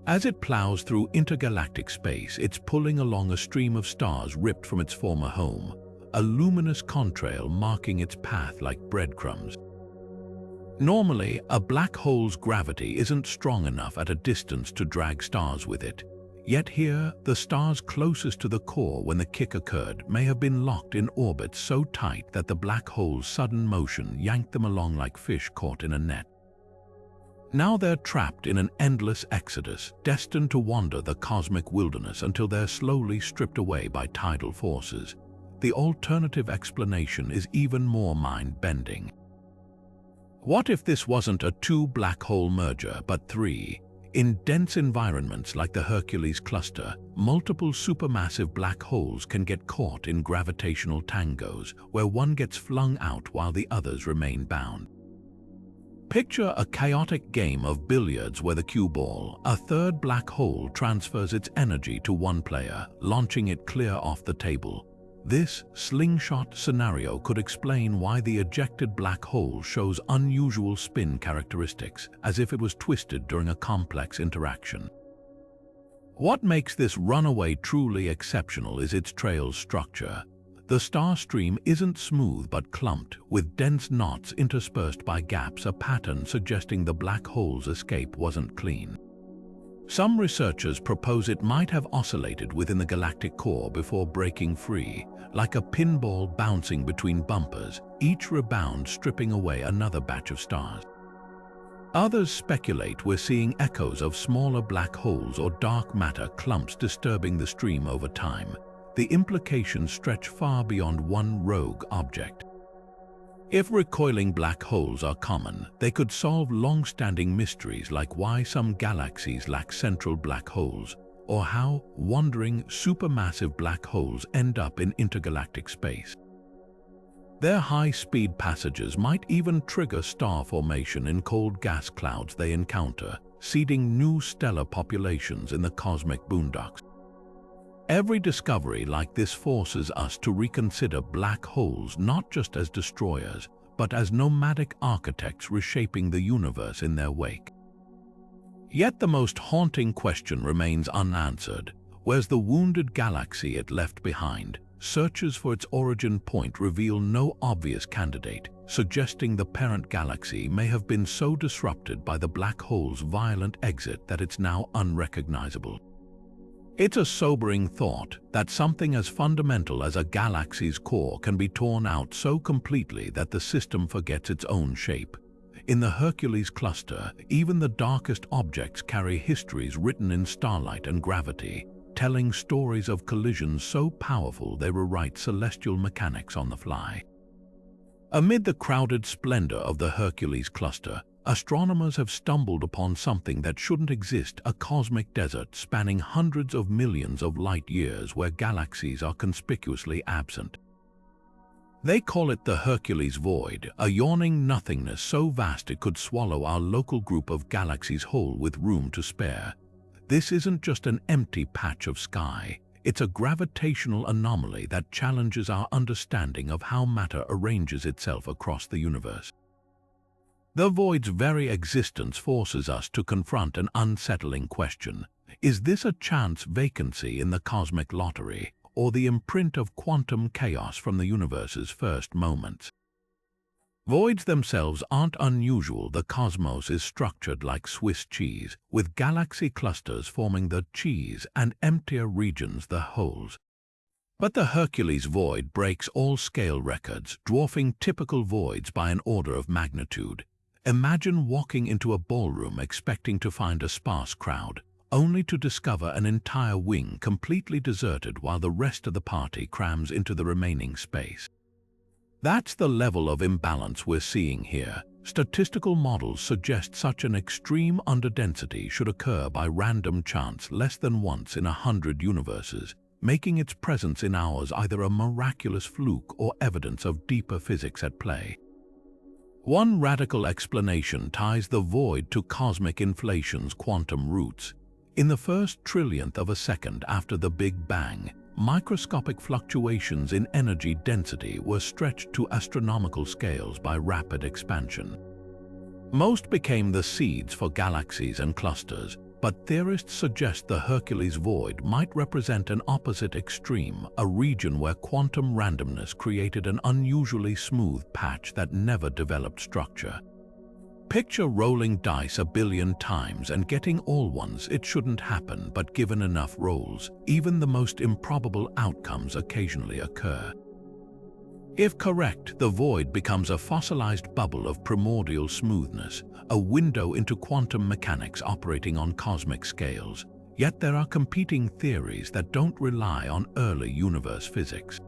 As it plows through intergalactic space, it's pulling along a stream of stars ripped from its former home, a luminous contrail marking its path like breadcrumbs. Normally, a black hole's gravity isn't strong enough at a distance to drag stars with it. Yet here, the stars closest to the core when the kick occurred may have been locked in orbits so tight that the black hole's sudden motion yanked them along like fish caught in a net. Now they're trapped in an endless exodus, destined to wander the cosmic wilderness until they're slowly stripped away by tidal forces. The alternative explanation is even more mind-bending. What if this wasn't a two-black hole merger, but three? In dense environments like the Hercules Cluster, multiple supermassive black holes can get caught in gravitational tangos, where one gets flung out while the others remain bound. Picture a chaotic game of billiards where the cue ball, a third black hole, transfers its energy to one player, launching it clear off the table. This slingshot scenario could explain why the ejected black hole shows unusual spin characteristics, as if it was twisted during a complex interaction. What makes this runaway truly exceptional is its trail's structure. The star stream isn't smooth but clumped, with dense knots interspersed by gaps, a pattern suggesting the black hole's escape wasn't clean. Some researchers propose it might have oscillated within the galactic core before breaking free, like a pinball bouncing between bumpers, each rebound stripping away another batch of stars. Others speculate we're seeing echoes of smaller black holes or dark matter clumps disturbing the stream over time. The implications stretch far beyond one rogue object. If recoiling black holes are common, they could solve long-standing mysteries like why some galaxies lack central black holes, or how wandering supermassive black holes end up in intergalactic space. Their high-speed passages might even trigger star formation in cold gas clouds they encounter, seeding new stellar populations in the cosmic boondocks. Every discovery like this forces us to reconsider black holes not just as destroyers, but as nomadic architects reshaping the universe in their wake. Yet the most haunting question remains unanswered. Where's the wounded galaxy it left behind? searches for its origin point reveal no obvious candidate, suggesting the parent galaxy may have been so disrupted by the black hole's violent exit that it's now unrecognizable. It's a sobering thought that something as fundamental as a galaxy's core can be torn out so completely that the system forgets its own shape. In the Hercules Cluster, even the darkest objects carry histories written in starlight and gravity, telling stories of collisions so powerful they rewrite celestial mechanics on the fly. Amid the crowded splendor of the Hercules Cluster, astronomers have stumbled upon something that shouldn't exist: a cosmic desert spanning hundreds of millions of light years where galaxies are conspicuously absent. They call it the Hercules Void, a yawning nothingness so vast it could swallow our local group of galaxies whole with room to spare. This isn't just an empty patch of sky. It's a gravitational anomaly that challenges our understanding of how matter arranges itself across the universe. The void's very existence forces us to confront an unsettling question. Is this a chance vacancy in the cosmic lottery, or the imprint of quantum chaos from the universe's first moments? Voids themselves aren't unusual. The cosmos is structured like Swiss cheese, with galaxy clusters forming the cheese and emptier regions the holes. But the Hercules Void breaks all scale records, dwarfing typical voids by an order of magnitude. Imagine walking into a ballroom expecting to find a sparse crowd, only to discover an entire wing completely deserted while the rest of the party crams into the remaining space. That's the level of imbalance we're seeing here. Statistical models suggest such an extreme underdensity should occur by random chance less than once in 100 universes, making its presence in ours either a miraculous fluke or evidence of deeper physics at play. One radical explanation ties the void to cosmic inflation's quantum roots. In the first trillionth of a second after the Big Bang, microscopic fluctuations in energy density were stretched to astronomical scales by rapid expansion. Most became the seeds for galaxies and clusters, but theorists suggest the Hercules Void might represent an opposite extreme, a region where quantum randomness created an unusually smooth patch that never developed structure. Picture rolling dice 1 billion times and getting all ones. It shouldn't happen, but given enough rolls, even the most improbable outcomes occasionally occur. If correct, the void becomes a fossilized bubble of primordial smoothness, a window into quantum mechanics operating on cosmic scales. Yet there are competing theories that don't rely on early universe physics.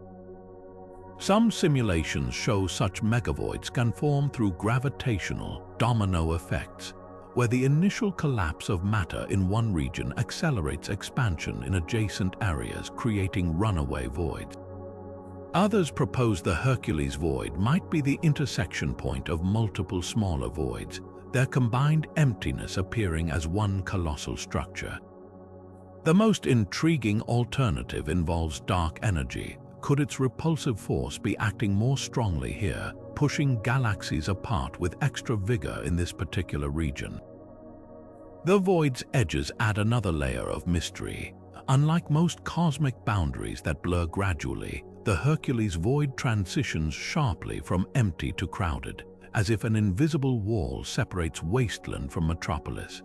Some simulations show such megavoids can form through gravitational domino effects, where the initial collapse of matter in one region accelerates expansion in adjacent areas, creating runaway voids. Others propose the Hercules Void might be the intersection point of multiple smaller voids, their combined emptiness appearing as one colossal structure. The most intriguing alternative involves dark energy. Could its repulsive force be acting more strongly here, pushing galaxies apart with extra vigor in this particular region? The void's edges add another layer of mystery. Unlike most cosmic boundaries that blur gradually, the Hercules Void transitions sharply from empty to crowded, as if an invisible wall separates wasteland from metropolis.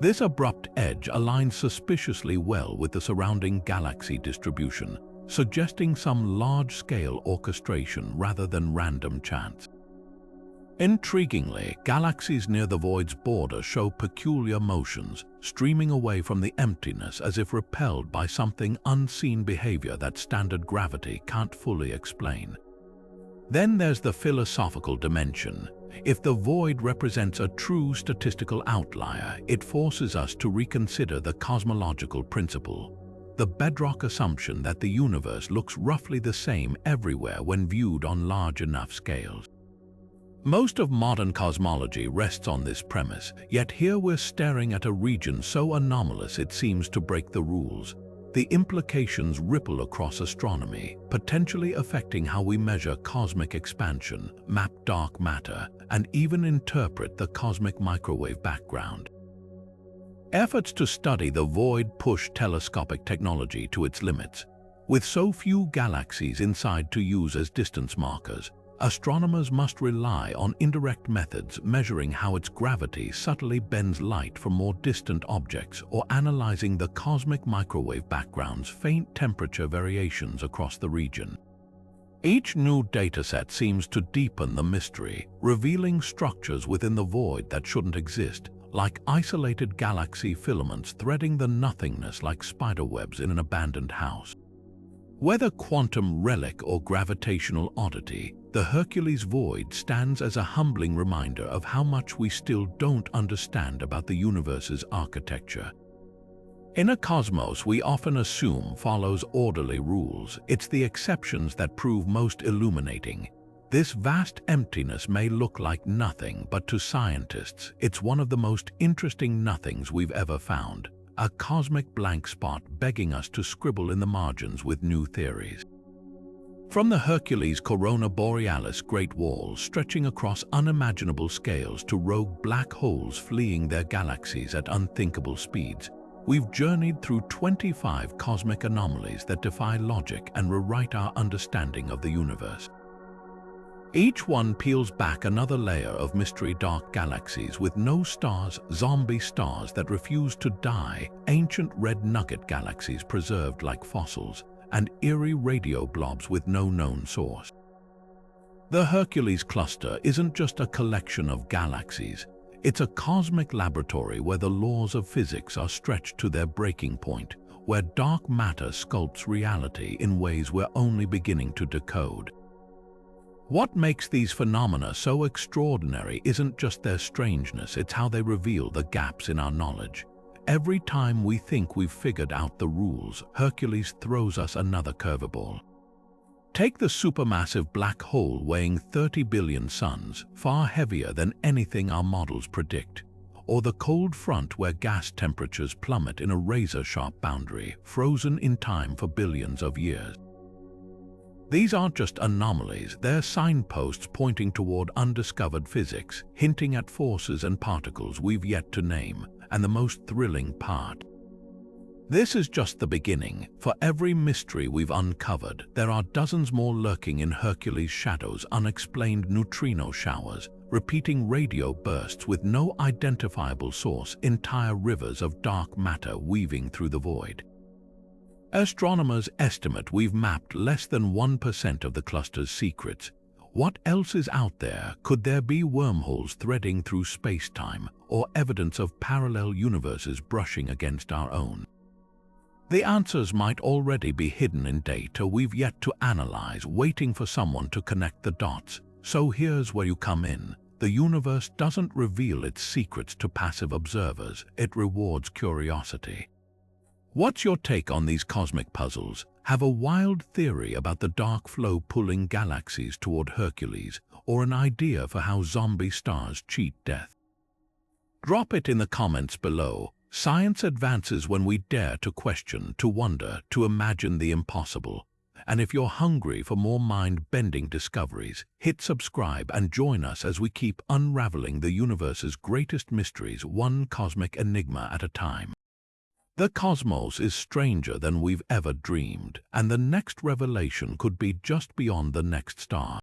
This abrupt edge aligns suspiciously well with the surrounding galaxy distribution, suggesting some large-scale orchestration rather than random chance. Intriguingly, galaxies near the void's border show peculiar motions, streaming away from the emptiness as if repelled by something unseen behavior that standard gravity can't fully explain. Then there's the philosophical dimension. If the void represents a true statistical outlier, it forces us to reconsider the cosmological principle, the bedrock assumption that the universe looks roughly the same everywhere when viewed on large enough scales. Most of modern cosmology rests on this premise, yet here we're staring at a region so anomalous it seems to break the rules. The implications ripple across astronomy, potentially affecting how we measure cosmic expansion, map dark matter, and even interpret the cosmic microwave background. Efforts to study the void push telescopic technology to its limits. With so few galaxies inside to use as distance markers, astronomers must rely on indirect methods measuring how its gravity subtly bends light from more distant objects or analyzing the cosmic microwave background's faint temperature variations across the region. Each new dataset seems to deepen the mystery, revealing structures within the void that shouldn't exist, like isolated galaxy filaments threading the nothingness like spiderwebs in an abandoned house. Whether quantum relic or gravitational oddity, the Hercules void stands as a humbling reminder of how much we still don't understand about the universe's architecture. In a cosmos we often assume follows orderly rules. It's the exceptions that prove most illuminating. This vast emptiness may look like nothing, but to scientists, it's one of the most interesting nothings we've ever found. A cosmic blank spot begging us to scribble in the margins with new theories. From the Hercules-Corona Borealis Great Wall stretching across unimaginable scales to rogue black holes fleeing their galaxies at unthinkable speeds, we've journeyed through 25 cosmic anomalies that defy logic and rewrite our understanding of the universe. Each one peels back another layer of mystery: dark galaxies with no stars, zombie stars that refuse to die, ancient red nugget galaxies preserved like fossils, and eerie radio blobs with no known source. The Hercules Cluster isn't just a collection of galaxies. It's a cosmic laboratory where the laws of physics are stretched to their breaking point, where dark matter sculpts reality in ways we're only beginning to decode. What makes these phenomena so extraordinary isn't just their strangeness, it's how they reveal the gaps in our knowledge. Every time we think we've figured out the rules, Hercules throws us another curveball. Take the supermassive black hole weighing 30 billion suns, far heavier than anything our models predict, or the cold front where gas temperatures plummet in a razor-sharp boundary, frozen in time for billions of years. These aren't just anomalies, they're signposts pointing toward undiscovered physics, hinting at forces and particles we've yet to name. And the most thrilling part: this is just the beginning. For every mystery we've uncovered, there are dozens more lurking in Hercules' shadows: unexplained neutrino showers, repeating radio bursts with no identifiable source, entire rivers of dark matter weaving through the void. Astronomers estimate we've mapped less than 1% of the cluster's secrets. What else is out there? Could there be wormholes threading through space-time, or evidence of parallel universes brushing against our own? The answers might already be hidden in data we've yet to analyze, waiting for someone to connect the dots. So here's where you come in. The universe doesn't reveal its secrets to passive observers, it rewards curiosity. What's your take on these cosmic puzzles? Have a wild theory about the dark flow pulling galaxies toward Hercules, or an idea for how zombie stars cheat death? Drop it in the comments below. Science advances when we dare to question, to wonder, to imagine the impossible. And if you're hungry for more mind-bending discoveries, hit subscribe and join us as we keep unraveling the universe's greatest mysteries, one cosmic enigma at a time. The cosmos is stranger than we've ever dreamed, and the next revelation could be just beyond the next star.